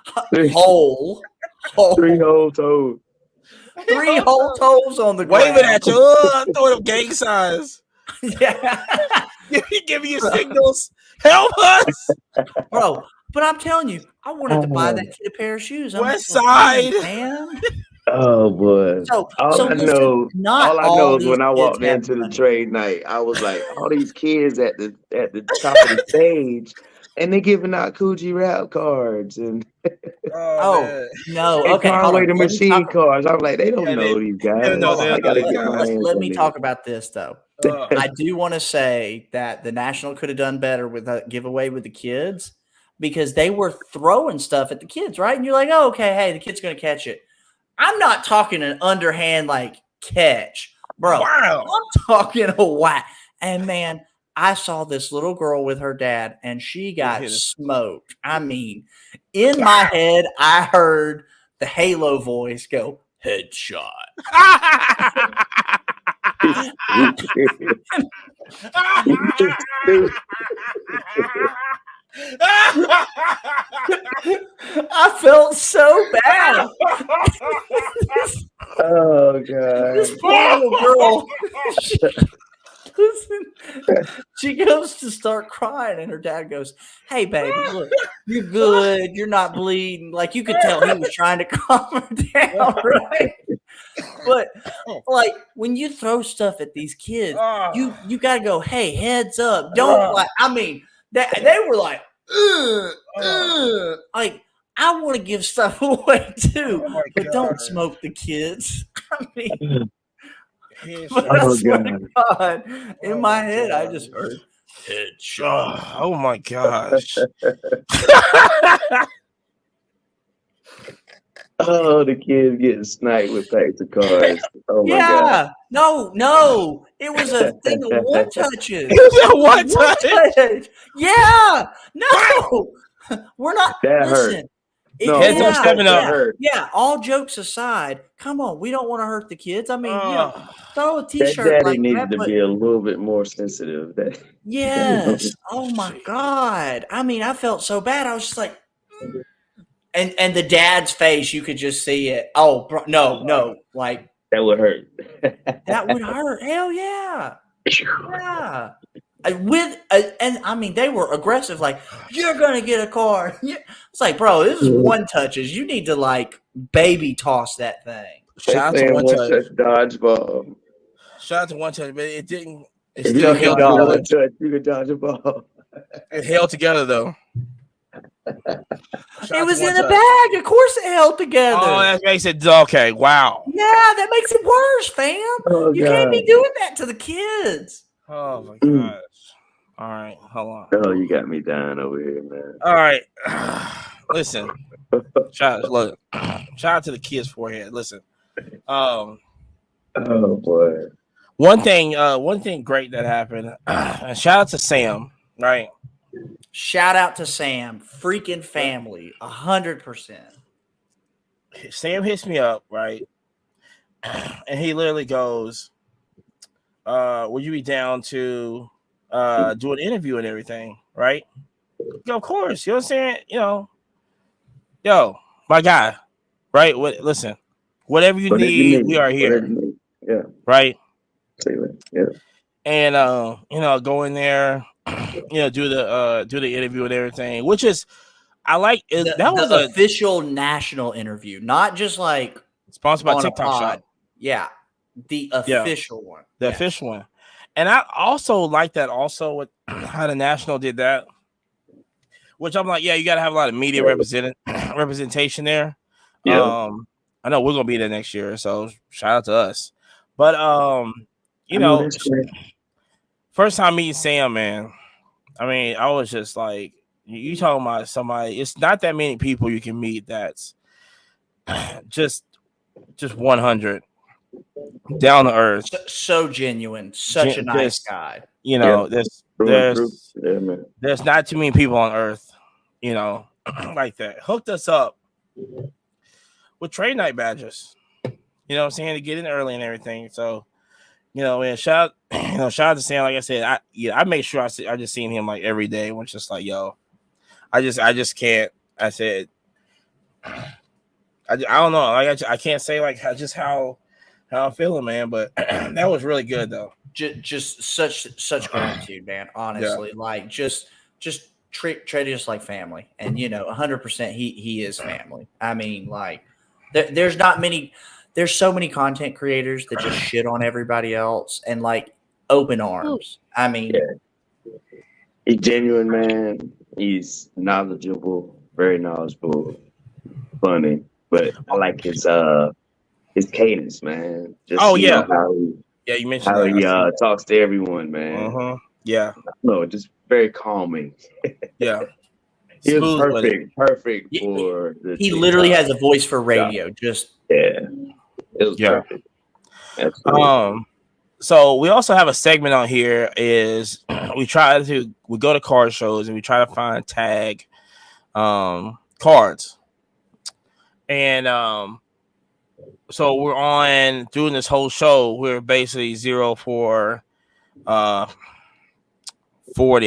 whole 3 whole toes, 3 whole toes on the ground. Waving at you, throwing up gang signs. Yeah, giving you signals. Help us, bro. But I'm telling you, I wanted to buy that kid a pair of shoes. West Side, man. Oh boy! All I know is when I walked into the money. trade night, I was like, all these kids at the top of the stage, and they giving out Coogee Rap cards and no, okay, Conway the Machine cards. I'm like, they don't know these guys. Let me talk about this though. I do want to say that the National could have done better with a giveaway with the kids, because they were throwing stuff at the kids, right? And you're like, oh, okay, hey, the kid's going to catch it. I'm not talking an underhand, like, catch. Bro, wow. I'm talking a whack. And, man, I saw this little girl with her dad, and she got smoked. I mean, in my head, I heard the Halo voice go, headshot. I felt so bad. Oh god! This poor little girl. She goes to start crying, and her dad goes, "Hey, baby, look, you're good. You're not bleeding." Like, you could tell he was trying to calm her down, right? But like, when you throw stuff at these kids, you gotta go, "Hey, heads up! Don't like." I mean, they were like, like, I want to give stuff away too, but don't smoke the kids. I mean, but I swear to God, in my head, I just heard headshot. Oh my gosh. Oh, the kids getting sniped with packs of cards. Oh my god. No. It was a thing of one touches. It was a one touch. Yeah. No. We're not. That listen, hurt. Heads up, 7-Up. Yeah. All jokes aside, come on, we don't want to hurt the kids. I mean, throw a That T-shirt daddy like needs that. to But be a little bit more sensitive. yes. Oh my God. I mean, I felt so bad. I was just like, and the dad's face, you could just see it. Oh, bro, no, like that would hurt. that would hurt. Hell yeah. Yeah. And I mean, they were aggressive, like, you're going to get a car. Yeah. It's like, bro, this is one touches. You need to, like, baby toss that thing. Shout out to One Touch. Dodgeball. Shout out to One Touch, but it didn't. It If still you held could dodge together. One Touch, you could dodge a ball. It held together, though. It was in a bag. Of course it held together. Oh, that makes it okay. Wow. Yeah, that makes it worse, fam. Oh, you can't be doing that to the kids. Oh my gosh. All right, hold on. Oh, you got me dying over here, man. All right. Listen. Shout out to the kids' forehead. Listen. Oh boy. One thing great that happened. And shout out to Sam, right? Shout out to Sam, freaking family, 100%. Sam hits me up, right? And he literally goes, would you be down to do an interview and everything, right? Of course, you know what I'm saying? Yo, my guy, right? Listen, whatever you need, we are here. Yeah. Right? Yeah. And go in there, do the interview and everything, which is I like that was an official national interview, not just like sponsored by TikTok Shop. Yeah. The official one. The official one. And I also like that also with how the national did that. Which I'm like, yeah, you gotta have a lot of media representation there. Yeah. I know we're gonna be there next year, so shout out to us. But first time meeting Sam, man. I mean, I was just like, you talking about somebody. It's not that many people you can meet that's just 100 down to earth, so genuine, such a nice guy. There's not too many people on earth, like that. Hooked us up with trade night badges. You know what I'm saying, to get in early and everything. So, man, shout out to Sam. Like I said, I make sure I just seen him like every day. When it's just like, yo, I just can't. I said, I don't know. Like I can't say like just how I'm feeling, man. But that was really good though. Just such gratitude, man. Honestly, like just treat it just like family, and 100% he is family. I mean, like there's not many. There's so many content creators that just shit on everybody else and like open arms. I mean, he's genuine, man. He's knowledgeable, very knowledgeable, funny. But I like his cadence, man. Just, you mentioned how he talks to everyone, man. Yeah. No, just very calming. Yeah. He was perfect for this. He literally has a voice for radio. It was perfect. Absolutely. So we also have a segment on here is we go to card shows and we try to find tag cards. And so we're on doing this whole show. We're basically 0 for 40,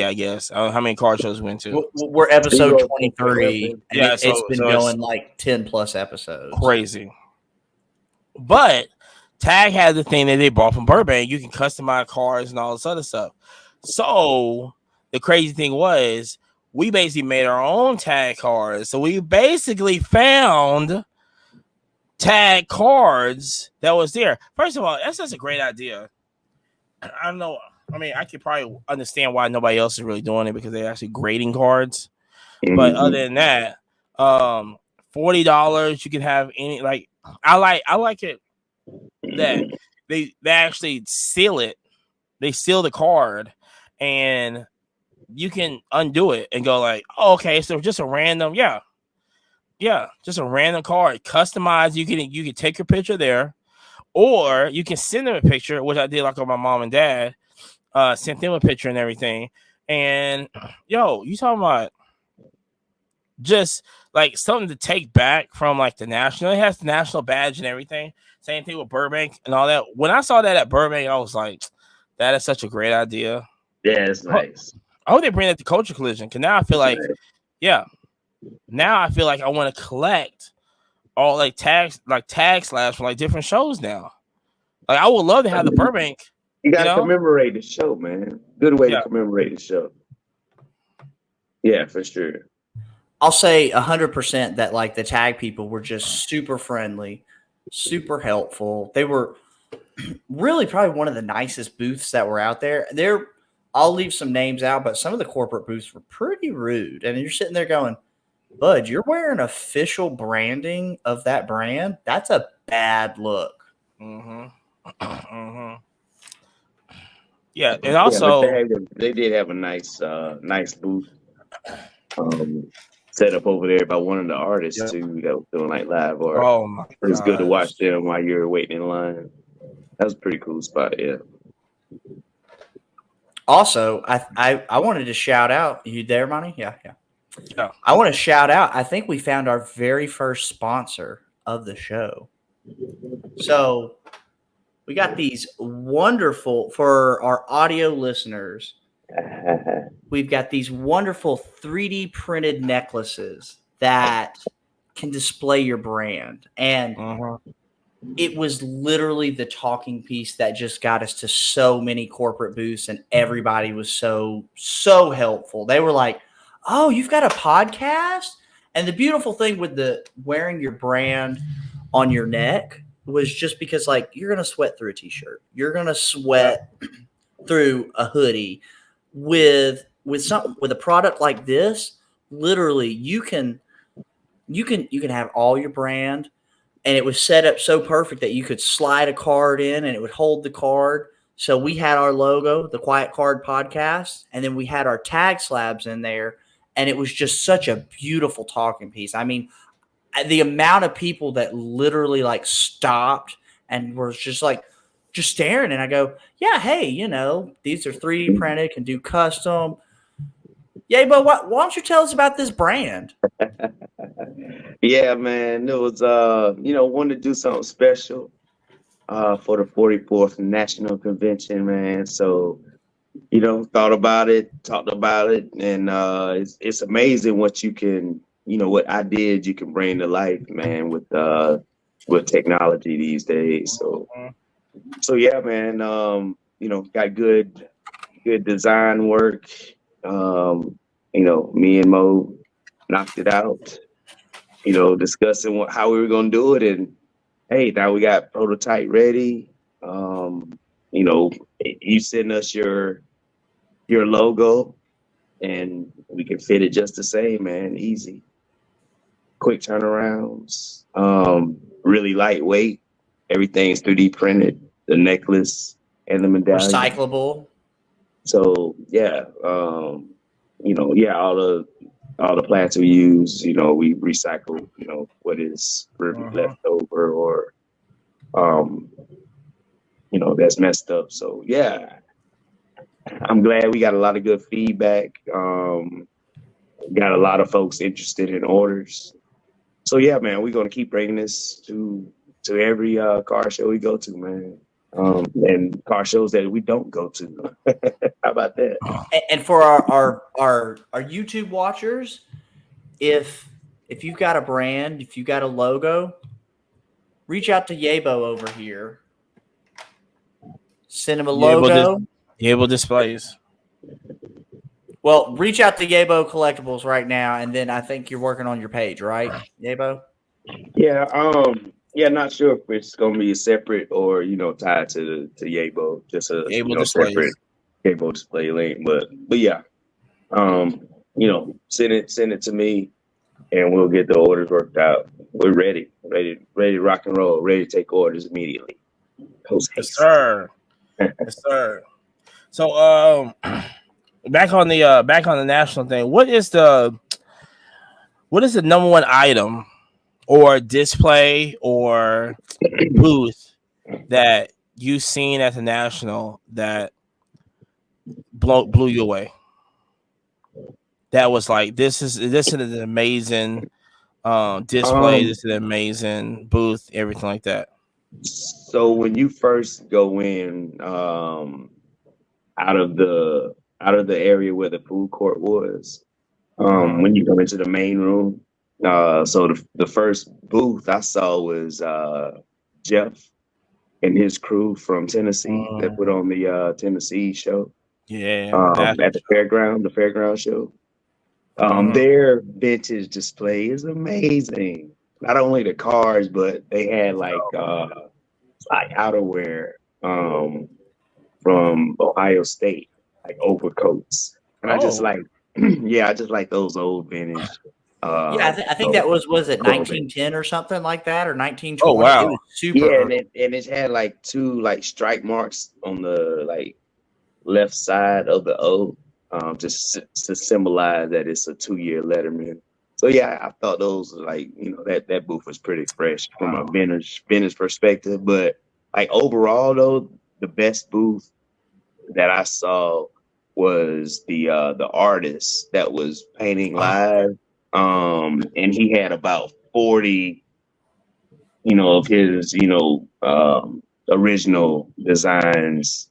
I guess. I don't know how many card shows we went to. We're episode 23. Yeah, it's been going like 10 plus episodes. Crazy. But Tag had the thing that they bought from Burbank. You can customize cards and all this other stuff. So the crazy thing was we basically made our own tag cards. So we basically found tag cards that was there. First of all, that's just a great idea. I don't know. I mean, I could probably understand why nobody else is really doing it because they're actually grading cards. Mm-hmm. But other than that, $40 you can have any like I like it that they actually seal it. They seal the card and you can undo it and go like, oh, okay, so just a random, just a random card, customized. You can take your picture there, or you can send them a picture, which I did like on my mom and dad. Sent them a picture and everything. And you talking about just like something to take back from like the national. It has the national badge and everything. Same thing with Burbank and all that. When I saw that at Burbank, I was like, that is such a great idea. Yeah, it's nice. I hope they bring that to Culture Collision, because now I feel like, yeah, now I feel like I want to collect all like tag slabs from like different shows now. Like I would love to have the Burbank. You gotta commemorate the show, man. Good way to commemorate the show. Yeah, for sure. I'll say 100% that like the tag people were just super friendly, super helpful. They were really probably one of the nicest booths that were out there. I'll leave some names out, but some of the corporate booths were pretty rude. And you're sitting there going, Bud, you're wearing official branding of that brand. That's a bad look. Mm-hmm. Mm-hmm. Yeah, and also they did have a nice booth set up over there by one of the artists too that was doing like live art. Oh my God. It was good to watch them while you were waiting in line. That was a pretty cool spot, yeah. Also, I wanted to shout out. You there, Monty? Yeah. I want to shout out. I think we found our very first sponsor of the show. So we got these wonderful, for our audio listeners, we've got these wonderful 3D printed necklaces that can display your brand. And it was literally the talking piece that just got us to so many corporate booths, and everybody was so helpful. They were like, oh, you've got a podcast? And the beautiful thing with the wearing your brand on your neck was just because like you're going to sweat through a t-shirt. You're going to sweat through a hoodie with a product like this. Literally you can have all your brand, and it was set up so perfect that you could slide a card in and it would hold the card. So we had our logo, the Quiet Card Podcast, and then we had our tag slabs in there. And it was just such a beautiful talking piece. I mean, the amount of people that literally like stopped and were just staring. And I go, yeah, hey, these are 3D printed, can do custom. Yeah, but why don't you tell us about this brand? Yeah, man, it was, wanted to do something special for the 44th National Convention, man. So, thought about it, talked about it, and it's amazing what you can, what ideas you can bring to life, man, with technology these days. So yeah, man, got good design work. Me and Mo knocked it out, discussing how we were going to do it. And hey, now we got prototype ready. You send us your logo and we can fit it just the same, man. Easy. Quick turnarounds. Really lightweight. Everything's 3D printed. The necklace and the medallion. Recyclable. So yeah, all the plants we use, we recycle, what is left over or that's messed up. So yeah, I'm glad we got a lot of good feedback. Got a lot of folks interested in orders. So yeah, man, we're gonna keep bringing this to every car show we go to, man. And car shows that we don't go to. How about that? And for our YouTube watchers, if you've got a brand, if you got a logo, reach out to Yabo over here. Send him a logo. Yabo Displays. Well, reach out to Yabo Collectibles right now, and then I think you're working on your page, right, Yabo? Yeah. Not sure if it's gonna be separate or tied to Yabo, just a separate Yabo display link. But yeah, send it to me, and we'll get the orders worked out. We're ready to rock and roll, ready to take orders immediately. Yes, sir. Yes, sir. So back on the national thing, what is the number one item or display or booth that you've seen at the national that blew you away? that was like, this is an amazing display. This is an amazing booth, everything like that. So when you first go in, out of the area where the food court was, when you come into the main room, so the first booth I saw was Jeff and his crew from Tennessee that put on the Tennessee show. Yeah, at the fairground show. Their vintage display is amazing. Not only the cars, but they had like outerwear from Ohio State, like overcoats. And I just like, I just like those old vintage. I think that was it 1910 or something like that, or 1920. Oh wow, it was super. Yeah, and it had like two like strike marks on the like left side of the O, just to symbolize that it's a 2-year Letterman. So yeah, I thought those like, you know, that booth was pretty fresh from a vintage perspective. But like overall though, the best booth that I saw was the artist that was painting live. And he had about 40, you know, of his, you know, original designs.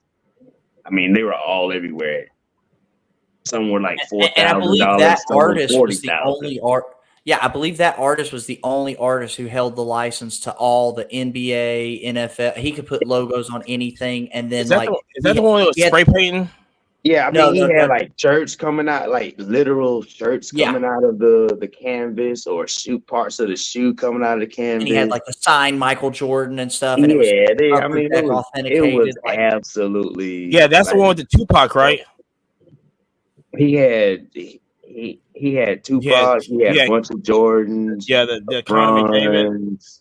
I mean, they were all everywhere. Some were like $4,000. And I believe that artist was the only art. Yeah, I believe that artist was the only artist who held the license to all the NBA, NFL. He could put logos on anything, and then is that the one that was spray painting? Yeah, I mean, he had like shirts coming out, like literal shirts coming out of the canvas, or parts of the shoe coming out of the canvas. And he had like the signed Michael Jordan and stuff. And it was absolutely. Yeah, that's the one with the Tupac, right? He had Tupac. He had a bunch of Jordans. Yeah, the Conor McDavid.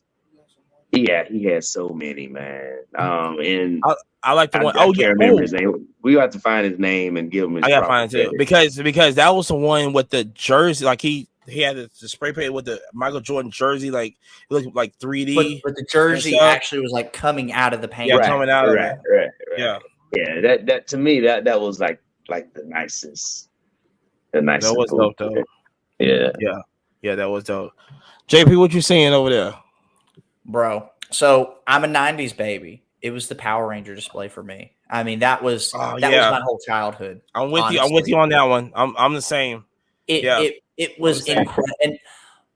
Yeah, he had so many, man. And I like the one. I can't remember his name. We got to find his name and give him his. I gotta find it too, because that was the one with the jersey. Like he had the spray paint with the Michael Jordan jersey. Like it looked like 3D. But the jersey actually was like coming out of the paint. Yeah, coming out of it. Right. Yeah. That to me that was like the nicest. The nicest. That was dope though. Yeah, that was dope. JP, what you seeing over there? Bro, so I'm a 90s baby. It was the Power Ranger display for me. I mean, that was my whole childhood. I'm with you. I'm with you on that one. I'm the same. It was incredible. And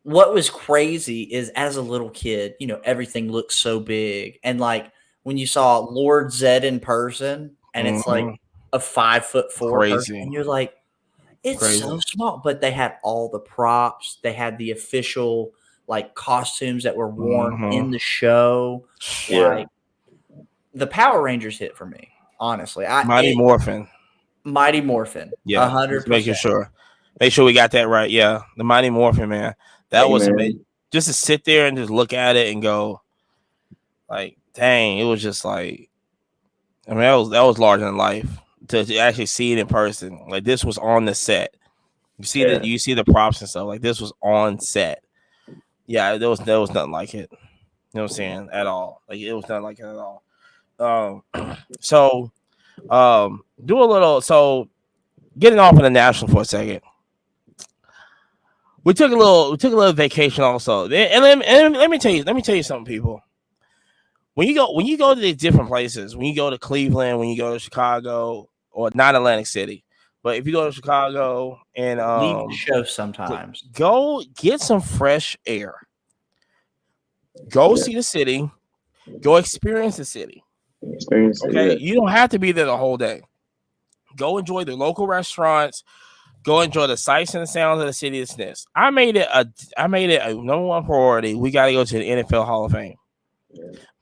what was crazy is, as a little kid, you know, everything looked so big. And like when you saw Lord Zedd in person, and it's like a 5'4" person, and you're like, it's so small. But they had all the props. They had the official like costumes that were worn in the show. Yeah. Like, the Power Rangers hit for me, honestly. Mighty Morphin. Yeah, 100%. Making sure. Make sure we got that right. Yeah, the Mighty Morphin, man. That was amazing. Just to sit there and just look at it and go, like, dang, it was just like, I mean, that was larger than life to actually see it in person. Like, this was on the set. You see the props and stuff. Like, this was on set. Yeah, there was nothing like it. You know what I'm saying? At all. Like, it was nothing like it at all. Getting off of the national for a second. We took a little vacation also. And let me tell you something, people. When you go to these different places, when you go to Cleveland, when you go to Chicago, or not Atlantic City, but if you go to Chicago and leave the show sometimes, go get some fresh air. Go see the city. Go experience the city. Okay, you don't have to be there the whole day. Go enjoy the local restaurants. Go enjoy the sights and the sounds of the city of Sniffs. I made it a number one priority. We got to go to the NFL Hall of Fame.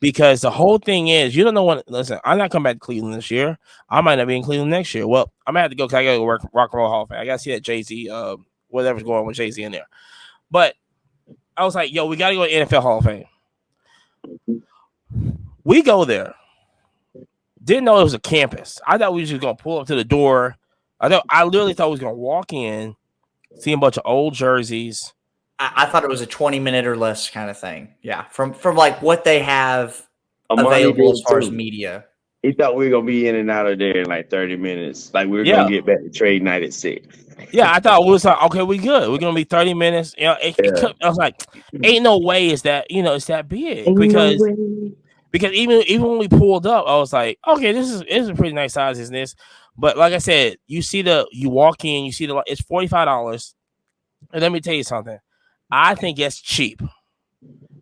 Because the whole thing is, you don't know when. Listen, I'm not coming back to Cleveland this year. I might not be in Cleveland next year. Well, I'm gonna have to go because I gotta go work Rock and Roll Hall of Fame. I gotta see that Jay-Z, whatever's going on with Jay-Z in there. But I was like, yo, we gotta go to NFL Hall of Fame. We go there. Didn't know it was a campus. I thought we were just gonna pull up to the door. I literally thought we was gonna walk in, see a bunch of old jerseys. I thought it was a 20-minute or less kind of thing. Yeah, from like what they have available as far as media. He thought we were gonna be in and out of there in like 30 minutes. Like we were gonna get back to trade night at 6. Yeah, I thought it was like, okay, we good. We're gonna be 30 minutes. You know, I was like, ain't no way is that it's that big Ain't no because way. even when we pulled up, I was like, okay, this is a pretty nice size, isn't this? But like I said, you walk in, you see it's $45. And let me tell you something. I think it's cheap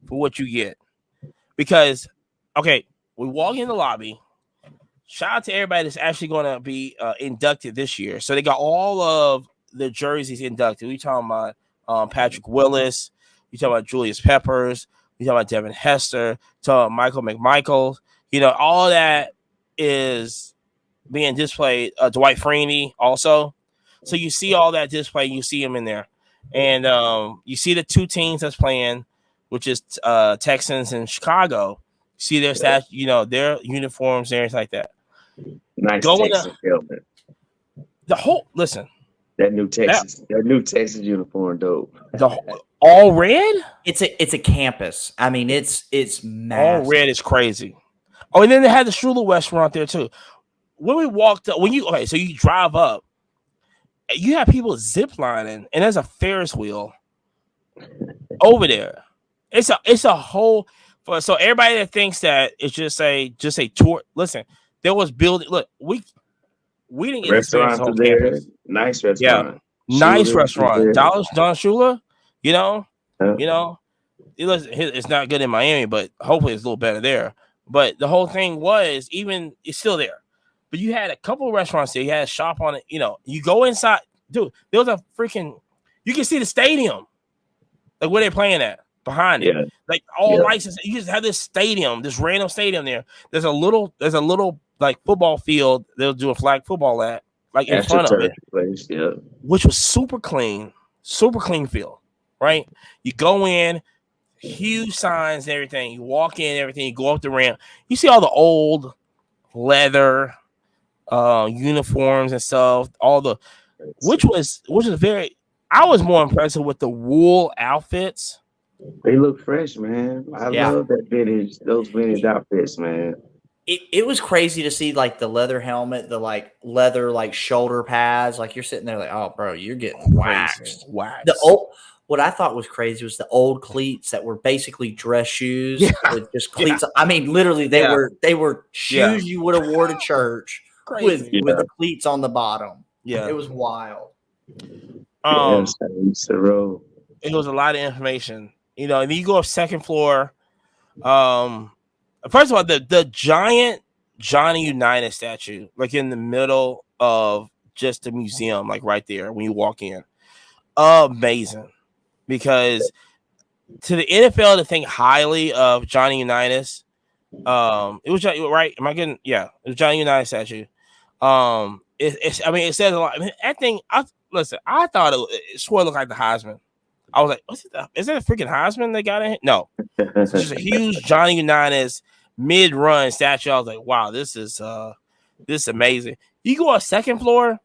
for what you get. Because, okay, we walk in the lobby. Shout out to everybody that's actually going to be inducted this year. So they got all of the jerseys inducted. We talking about Patrick Willis. We talking about Julius Peppers. We talking about Devin Hester. Talking about Michael McMichael. All that is being displayed. Dwight Freeney also. So you see all that display. You see him in there. And you see the two teams that's playing, which is Texans and Chicago. You see their their uniforms and everything like that. Nice Texas helmet. That new Texas uniform, dope. All red. It's a campus. I mean, it's massive. All red is crazy. Oh, and then they had the Shula restaurant there too. When we walked up, so you drive up, you have people ziplining, and there's a Ferris wheel over there. It's a whole. So everybody that thinks that it's just a tour. Listen, there was building. Look, we didn't get restaurants whole there. campus. Nice restaurant. Yeah, nice restaurant. Don Shula. It's not good in Miami, but hopefully it's a little better there. But the whole thing was it's still there. But you had a couple of restaurants there. You had a shop on it. You go inside, dude. There was a freaking. You can see the stadium, like where they're playing at behind it. Like all lights. You just have this stadium, this random stadium there. There's a little like football field. They'll do a flag football at like in front of it, place, which was super clean field. Right, you go in, huge signs and everything. You walk in, everything. You go up the ramp. You see all the old leather uniforms and stuff. Which was very. I was more impressed with the wool outfits. They look fresh, man. I love those vintage outfits, man. It was crazy to see like the leather helmet, the like leather like shoulder pads. Like you're sitting there like, oh, bro, you're getting waxed. What I thought was crazy was the old cleats that were basically dress shoes with just cleats. I mean, literally, they were shoes you would have wore to church with the cleats on the bottom. Yeah, it was wild. It was a lot of information, and then you go up second floor. First of all, the giant Johnny Unitas statue, like in the middle of just the museum, like right there when you walk in, amazing. Because to the NFL to think highly of Johnny Unitas, it was right. Am I getting? Yeah, it was Johnny Unitas statue. It says a lot. I mean, that thing. I thought it sort of looked like the Heisman. I was like, is that a freaking Heisman they got in here? No, it's just a huge Johnny Unitas mid-run statue. I was like, wow, this is amazing. You go on second floor,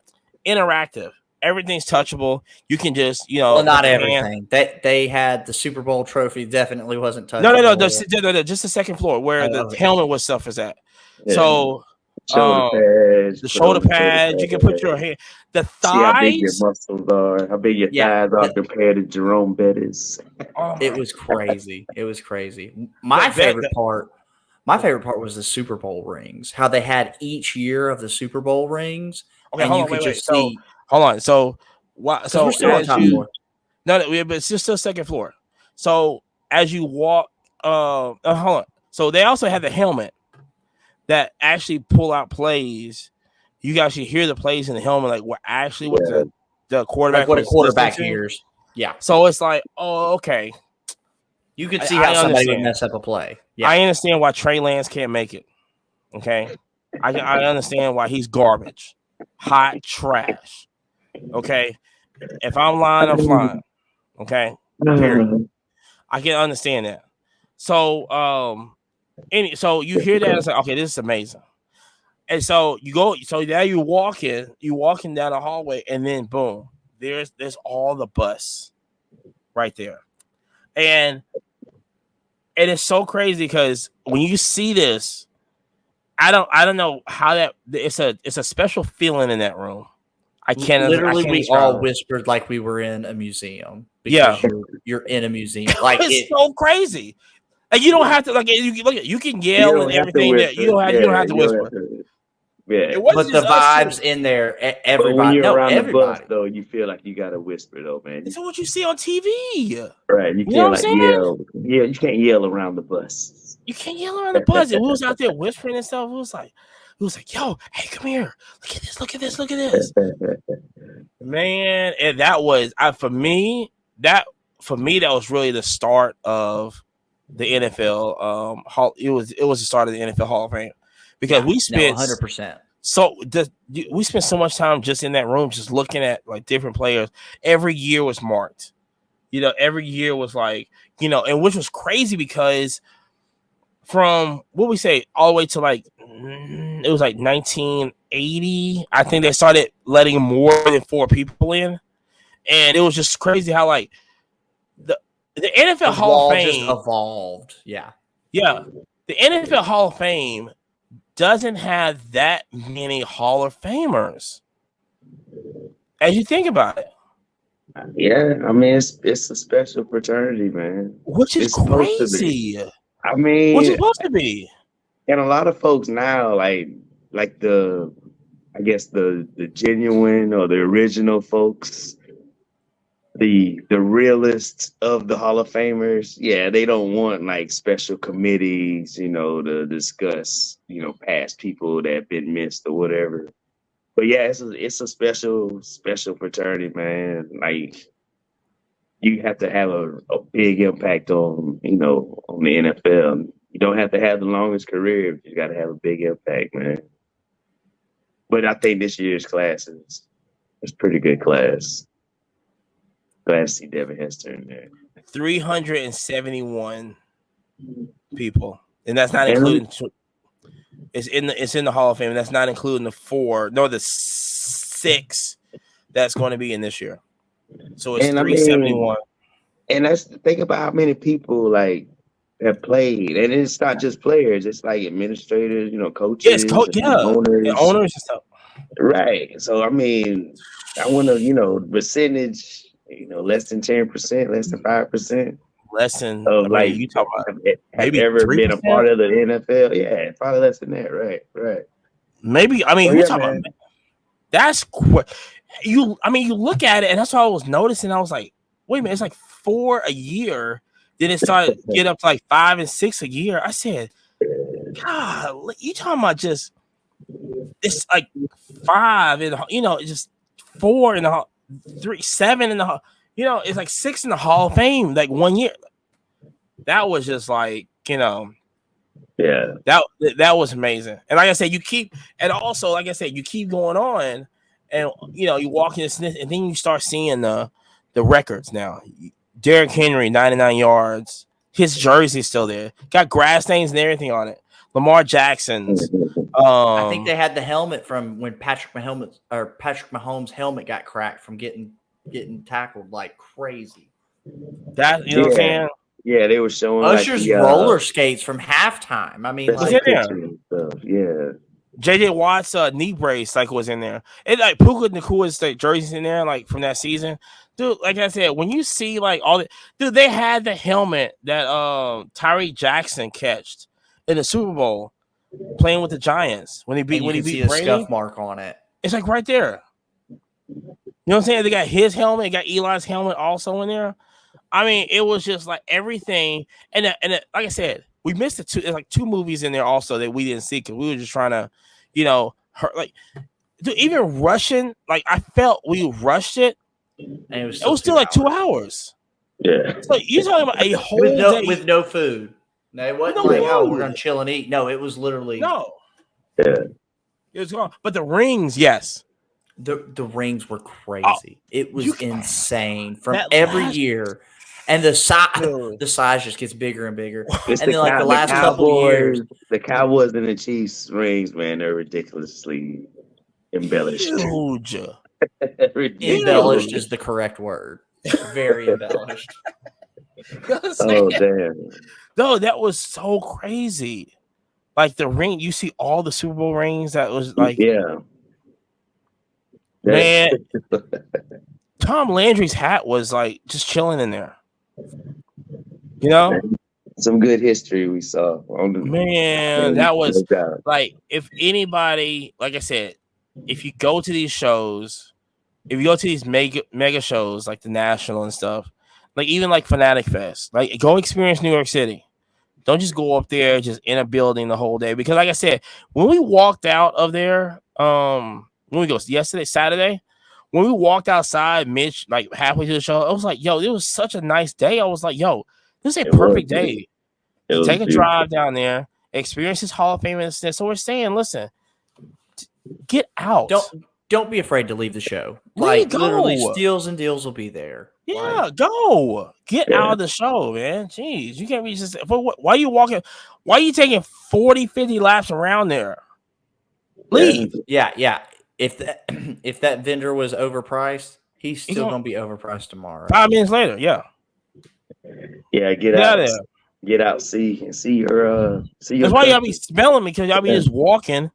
interactive. Everything's touchable. You can just, not everything. They had the Super Bowl trophy. Definitely wasn't touchable. No. Just the second floor where the helmet was stuff is at. Yeah. So the shoulder pads. You can put your hand. The thighs. See how big your muscles are. How big your thighs are compared to Jerome Bettis. It was crazy. It was crazy. My favorite part was the Super Bowl rings. How they had each year of the Super Bowl rings. Okay, hold on. So what? So we're still on top floor. No, but it's just the second floor. So as you walk, hold on. So they also have the helmet that actually pull out plays. You can actually hear the plays in the helmet, like what the quarterback, like what a quarterback hears. Yeah. So it's like, oh, okay. You could see how somebody would mess up a play. Yeah. I understand why Trey Lance can't make it. Okay, I understand why he's garbage, hot trash. Okay, if I'm lying, I'm flying. Okay, period. I can understand that. So, so you hear that and it's like, okay, this is amazing. And so you go. So now you're walking down the hallway, and then boom, there's all the bus right there, and it is so crazy because when you see this, I don't know how that it's a special feeling in that room. I can't. Literally, we describe all it. whispered like we were in a museum. Yeah. You're in a museum. Like It's so crazy. Like you don't have to like you can yell and everything that you don't have to whisper. Yeah, It wasn't but the just us vibes two. in there, but when everybody. you're No, around the bus, everybody. though, you feel like you gotta whisper, though, man. It's what you see on TV. Right? You You know can't what I'm like saying? yell. Yeah, you can't yell around the bus. You can't yell around the bus. And we was out there whispering and stuff. It was like, yo, hey, come here. Look at this. Look at this. Look at this. Man, and that was for me. That was really the start of the NFL. It was the start of the NFL Hall of Fame because we spent 100%. So we spent so much time just in that room, just looking at like different players. Every year was marked. Every year was like, and which was crazy because from what we say all the way to like it was like 1980. I think they started letting more than 4 people in, and it was just crazy how like the NFL Hall of Fame just evolved. Yeah. The NFL Hall of Fame doesn't have that many Hall of Famers. As you think about it. Yeah, I mean it's a special fraternity, man. Which is crazy. I mean, what's it supposed to be? And a lot of folks now, like the genuine or the original folks, the realists of the Hall of Famers, yeah, they don't want like special committees, to discuss, past people that have been missed or whatever. But yeah, it's a special fraternity, man. Like you have to have a big impact on, on the NFL. You don't have to have the longest career. You got to have a big impact, man. But I think this year's class is pretty good class. Glad to see Devin Hester in there. 371 people, and that's not including. It's in the Hall of Fame. And that's not including the 6 that's going to be in this year. So it's 371. And that's think about how many people like have played, and it's not just players; it's like administrators, coaches, owners and stuff. Right. So I mean, I want to, percentage, less than 10%, less than 5%. Less than like you talk about have ever 3%? Been a part of the NFL? Yeah, probably less than that. Right. Maybe you're talking about that's you. I mean, you look at it, and that's what I was noticing. I was like, wait a minute, it's like 4 a year. Then it started get up to like 5 and 6 a year. I said, God, you talking about just it's like 5 and just 4 in the 3, 7 in the it's like 6 in the Hall of Fame, like 1 year. That was just like, yeah, that was amazing. And like I said, you keep going on, and you walk in this, and then you start seeing the records now. Derrick Henry, 99 yards. His jersey is still there. Got grass stains and everything on it. Lamar Jackson's. I think they had the helmet from when Patrick Mahomes' helmet got cracked from getting tackled like crazy. That what I'm saying? Yeah, they were showing Usher's roller skates from halftime. I mean, JJ Watt's knee brace was in there. And like Puka Nakua's jerseys in there, like from that season. Dude, like I said, when you see like all the dude, they had the helmet that Tyree Jackson catched in the Super Bowl playing with the Giants when he beat Brady. A scuff mark on it. It's like right there. You know what I'm saying? They got his helmet, they got Eli's helmet also in there. I mean, it was just like everything. And like I said, we missed there's like 2 movies in there also that we didn't see because we were just trying to, dude, even rushing, like I felt we rushed it. And it was still like 2 hours. Yeah. So you're talking about a whole day with no food. No, it wasn't we're gonna chill and eat. No, it was literally Yeah. It was gone. But the rings, yes. The rings were crazy. It was insane from every year. And the size just gets bigger and bigger. And then like the last couple years. The Cowboys and the Chiefs rings, man, they're ridiculously embellished. Huge. Embellished is the correct word. Very embellished. Oh damn. No, that was so crazy. Like the ring, you see all the Super Bowl rings that was like Man, Tom Landry's hat was like just chilling in there. You know, some good history we saw. Man, that was like, if anybody, like I said, if you go to these shows, if you go to these mega shows like the National and stuff, like even like Fanatic Fest, like go experience New York City. Don't just go up there just in a building the whole day, because like I said, when we walked out of there, when we go Saturday, when we walked outside, Mitch, like halfway through the show, I was like, yo, it was such a nice day. I was like, yo, this is a perfect day. Take a drive down there, experience this Hall of Fame and stuff. So we're saying, listen, get out. Don't be afraid to leave the show. Like literally, Steals and Deals will be there. Yeah, go get out of the show, man. Jeez, you can't be just. Why are you walking? Why are you taking 40, 50 laps around there? Leave. Yeah. If that vendor was overpriced, he's still gonna be overpriced tomorrow. 5 minutes later, yeah. Get out there. Get out, see her. That's why y'all be smelling me, because y'all be just walking.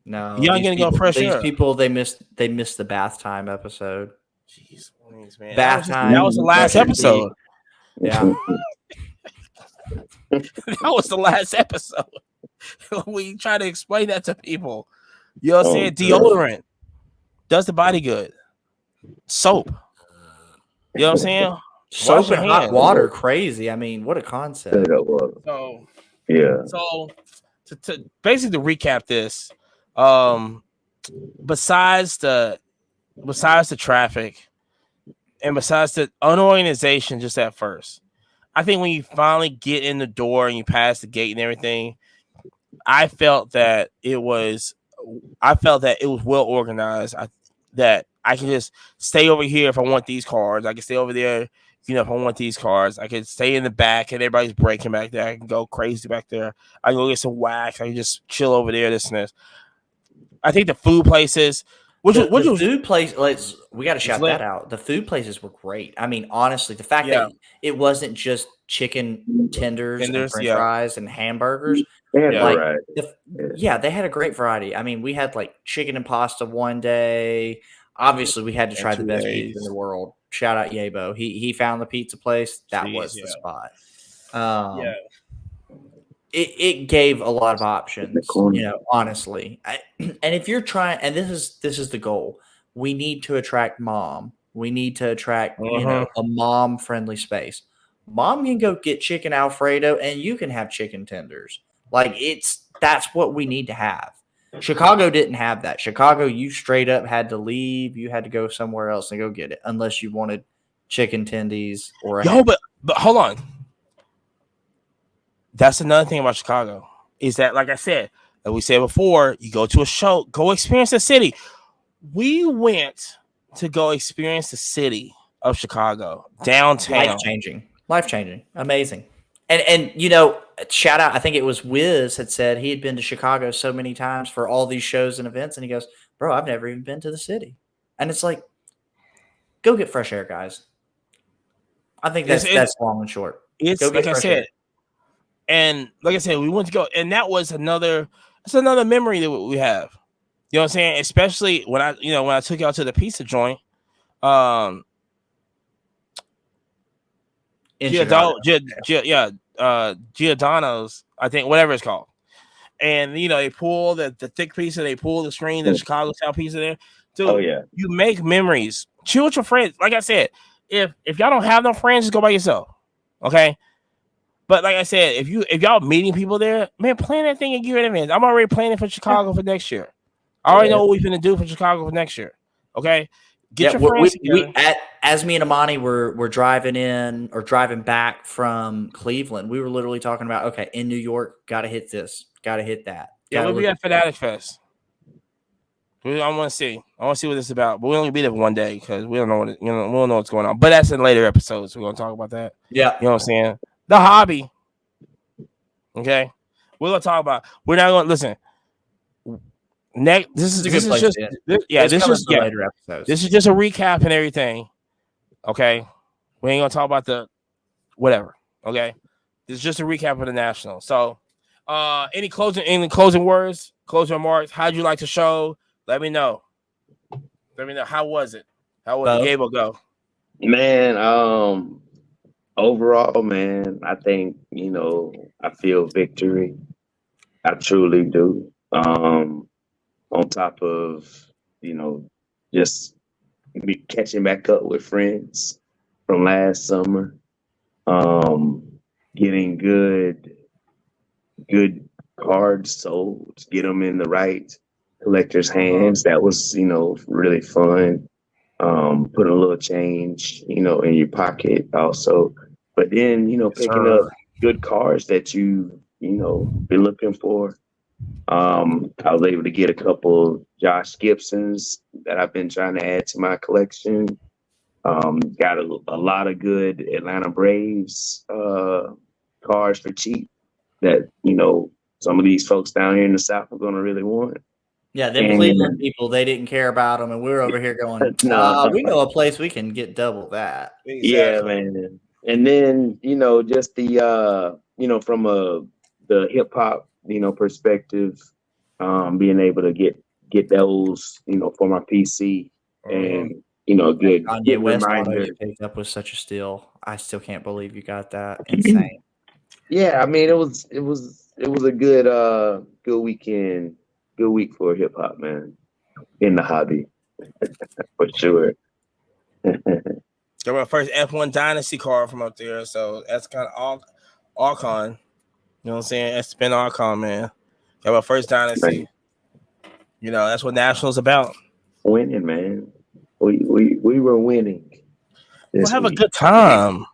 No, y'all gonna go fresh air. These people, they missed the bath time episode. Jeez, please, man. Bath time. That was the last episode. Yeah, that was the last episode. We try to explain that to people. You know what I'm saying? Deodorant does the body good. Soap. You know what I'm saying? Soap and hot water, crazy. I mean, what a concept. So to basically recap this, besides the traffic and besides the unorganization just at first, I think when you finally get in the door and you pass the gate and everything, I felt that it was well organized. That I can just stay over here if I want these cars. I can stay over there, if I want these cars. I can stay in the back and everybody's braking back there. I can go crazy back there. I can go get some wax. I can just chill over there, this and this. I think the food places, food place, we got to shout that out. The food places were great. I mean, honestly, the fact that it wasn't just chicken tenders and French fries and hamburgers. They had a great variety. I mean, we had like chicken and pasta one day. Obviously, we had to try the best pizza in the world. Shout out Yabo. He found the pizza place. That was the spot. It gave a lot of options, honestly. And if you're trying, and this is the goal, we need to attract mom. We need to attract, a mom-friendly space. Mom can go get chicken Alfredo, and you can have chicken tenders. Like, that's what we need to have. Chicago didn't have that. Chicago, you straight up had to leave. You had to go somewhere else and go get it, unless you wanted chicken tendies or but hold on. That's another thing about Chicago, is that, like I said, like we said before, you go to a show, go experience the city. We went to go experience the city of Chicago, downtown. Life changing, amazing. And shout out, I think it was Wiz had said he had been to Chicago so many times for all these shows and events, and he goes, bro, I've never even been to the city. And it's like, go get fresh air, guys. I think that's long and short. It's like I said. Air. And like I said, we went to go, and that's another memory that we have. You know what I'm saying? Especially when I took y'all to the pizza joint. Giordano's, I think, whatever it's called. And they pull the thick pizza, they pull the screen, the Chicago style pizza there. Dude, you make memories. Chill with your friends. Like I said, if y'all don't have no friends, just go by yourself. Okay. But like I said, if y'all meeting people there, man, plan that thing and get rid of it. I'm already planning for Chicago for next year. I already know what we're gonna do for Chicago for next year. Okay. Get your friends together. As me and Amani were driving in or driving back from Cleveland, we were literally talking about, okay, in New York, gotta hit this, gotta hit that. We'll be at Fanatic Fest. I want to see what it's about, but we only be there for one day because we don't know we don't know what's going on. But that's in later episodes. We're gonna talk about that. Yeah, you know what I'm saying. The hobby. Okay, we're gonna talk about. We're not gonna listen. Next, this is just later episodes. This is just a recap and everything. Okay, we ain't gonna talk about the whatever. Okay, this is just a recap of the National. So, any closing words, closing remarks? How'd you like the show? Let me know. Let me know, how was it? How was Bo? Gable go? Man, overall, man, I think, I feel victory. I truly do. On top of, just me catching back up with friends from last summer, getting good cards sold, get them in the right collector's hands. That was, really fun. Putting a little change, in your pocket also. But then, picking up good cards that been looking for. I was able to get a couple Josh Gibsons that I've been trying to add to my collection. Got a lot of good Atlanta Braves cards for cheap that, some of these folks down here in the South are going to really want. Yeah, them Cleveland people, they didn't care about them, and we're over here going, we know a place we can get double that. Exactly. Yeah, man. And then, just the, from the hip hop, perspective, being able to get those, for my PC and, good Kanye West auto reminder. you picked up was such a steal. I still can't believe you got that. Insane. Yeah, I mean, it was a good weekend, good week for hip hop, man, in the hobby, for sure. Got my first F1 Dynasty card from up there, so that's kind of Archon. You know what I'm saying? That's been Archon, man. Got my first Dynasty. Right. That's what National's about. Winning, man. We were winning. We'll have a good time.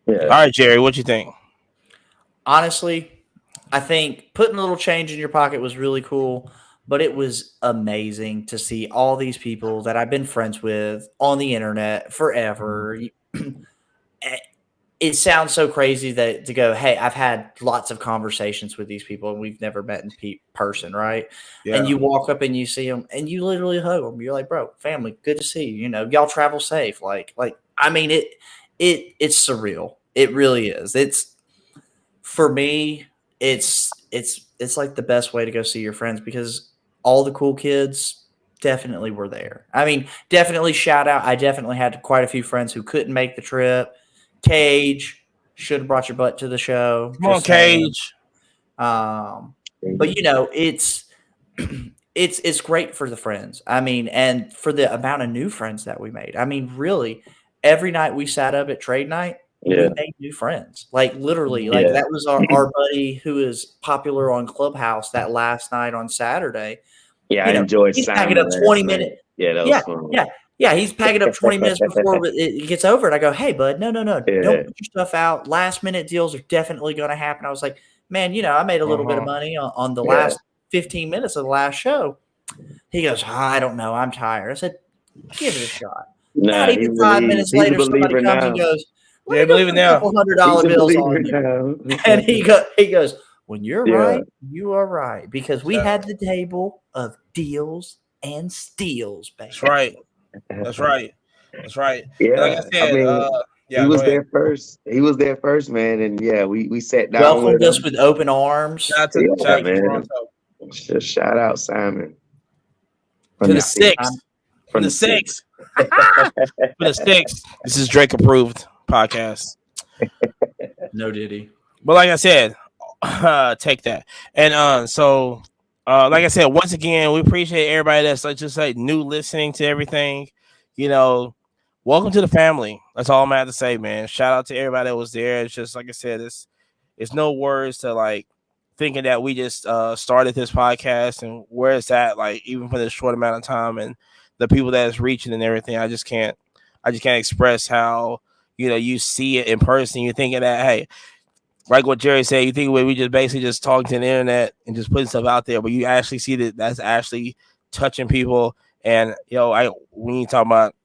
Yeah. All right, Jerry, what you think? Honestly, I think putting a little change in your pocket was really cool, but it was amazing to see all these people that I've been friends with on the internet forever. It sounds so crazy that to go, hey, I've had lots of conversations with these people and we've never met in person, right? Yeah. And you walk up and you see them and you literally hug them. You're like, bro, family, good to see you. Y'all travel safe. Like, I mean, it's surreal. It really is. It's, for me, it's like the best way to go see your friends because all the cool kids definitely were there. I mean, definitely shout out. I definitely had quite a few friends who couldn't make the trip. Cage, should have brought your butt to the show. Come on, Cage. But it's great for the friends. I mean, and for the amount of new friends that we made. I mean, really, every night we sat up at trade night, we made new friends. Like literally, that was our buddy who is popular on Clubhouse that last night on Saturday. Yeah, I enjoyed he's packing up 20 minutes. Yeah, that was fun. Yeah, he's packing up 20 minutes before it gets over. And I go, hey, bud, no. Don't put your stuff out. Last minute deals are definitely going to happen. I was like, man, I made a little bit of money on the last 15 minutes of the last show. He goes, I don't know. I'm tired. I said, give it a shot. Not even 5 minutes later, somebody comes and goes, yeah, believe it now. $100 bills on you. And he goes, when you're right, you are right. Because we had the table of deals and steals, baby. That's right. That's right. Yeah, like I said, he was there first. He was there first, man. And we sat down. Welcomed us with open arms. Shout out Simon. To the six. From the six. For the six. This is Drake approved podcast. No Diddy. But like I said, take that. And so like I said, once again, we appreciate everybody that's just new listening to everything. Welcome to the family. That's all I'm gonna have to say, man. Shout out to everybody that was there. It's just like I said, it's no words to thinking that we just started this podcast and where it's at, even for this short amount of time and the people that it's reaching and everything. I just can't express how you see it in person. You're thinking that, hey, like what Jerry said, you think we just basically just talking to the internet and just putting stuff out there, but you actually see that's actually touching people. And when you talk about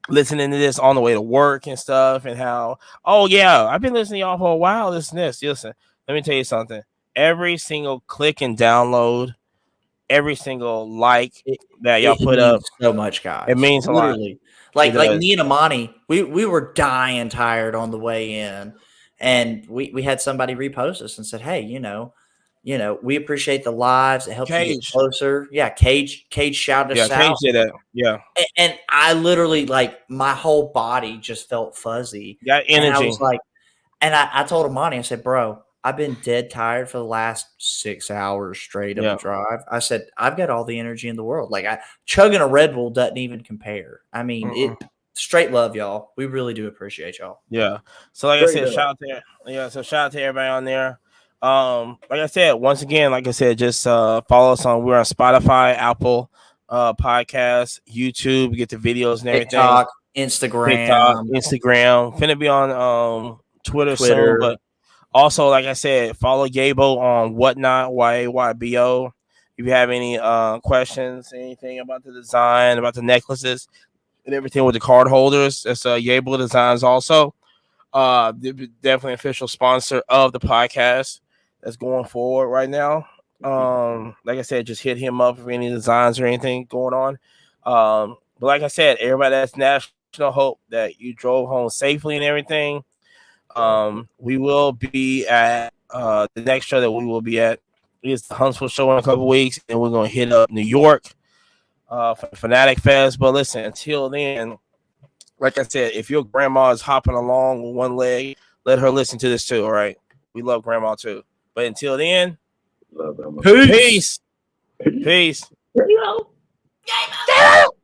listening to this on the way to work and stuff, and how, oh yeah, I've been listening to y'all for a while. Listen, let me tell you something. Every single click and download, every single that y'all put up, so much, guys. It means literally a lot. Like me and Amani, we were dying tired on the way in. And we had somebody repost us and said, hey, you know, we appreciate the lives. It helps you get Cage. closer. Yeah, Cage shouted us Cage out. did that. Yeah. And I literally, like, my whole body just felt fuzzy. Got And I energy. was like, and I told Amani, I said, bro, I've been dead tired for the last 6 hours straight of a drive. I said, I've got all the energy in the world. Like, chugging a Red Bull doesn't even compare. I mean, it straight love, y'all. We really do appreciate y'all. Yeah. So like I said, shout out there. Yeah. So shout out to everybody on there. Like I said, once again, like I said, just follow us on. We're on Spotify, Apple Podcasts, YouTube. Get the videos and everything. TikTok, Instagram. Finna be on Twitter soon, but also, like I said, follow Yabo on Whatnot, YAYBO. If you have any questions, anything about the design, about the necklaces, and everything with the card holders, that's Yabo Designs also. Definitely official sponsor of the podcast that's going forward right now. Like I said, just hit him up for any designs or anything going on. But like I said, everybody that's national, hope that you drove home safely and everything. We will be at the next show that we will be at is the Huntsville show in a couple weeks, and we're gonna hit up New York for Fanatic Fest. But listen, until then, like I said, if your grandma is hopping along with one leg, let her listen to this too. All right, we love grandma too. But until then, love grandma. Peace. Peace. Peace. Game out.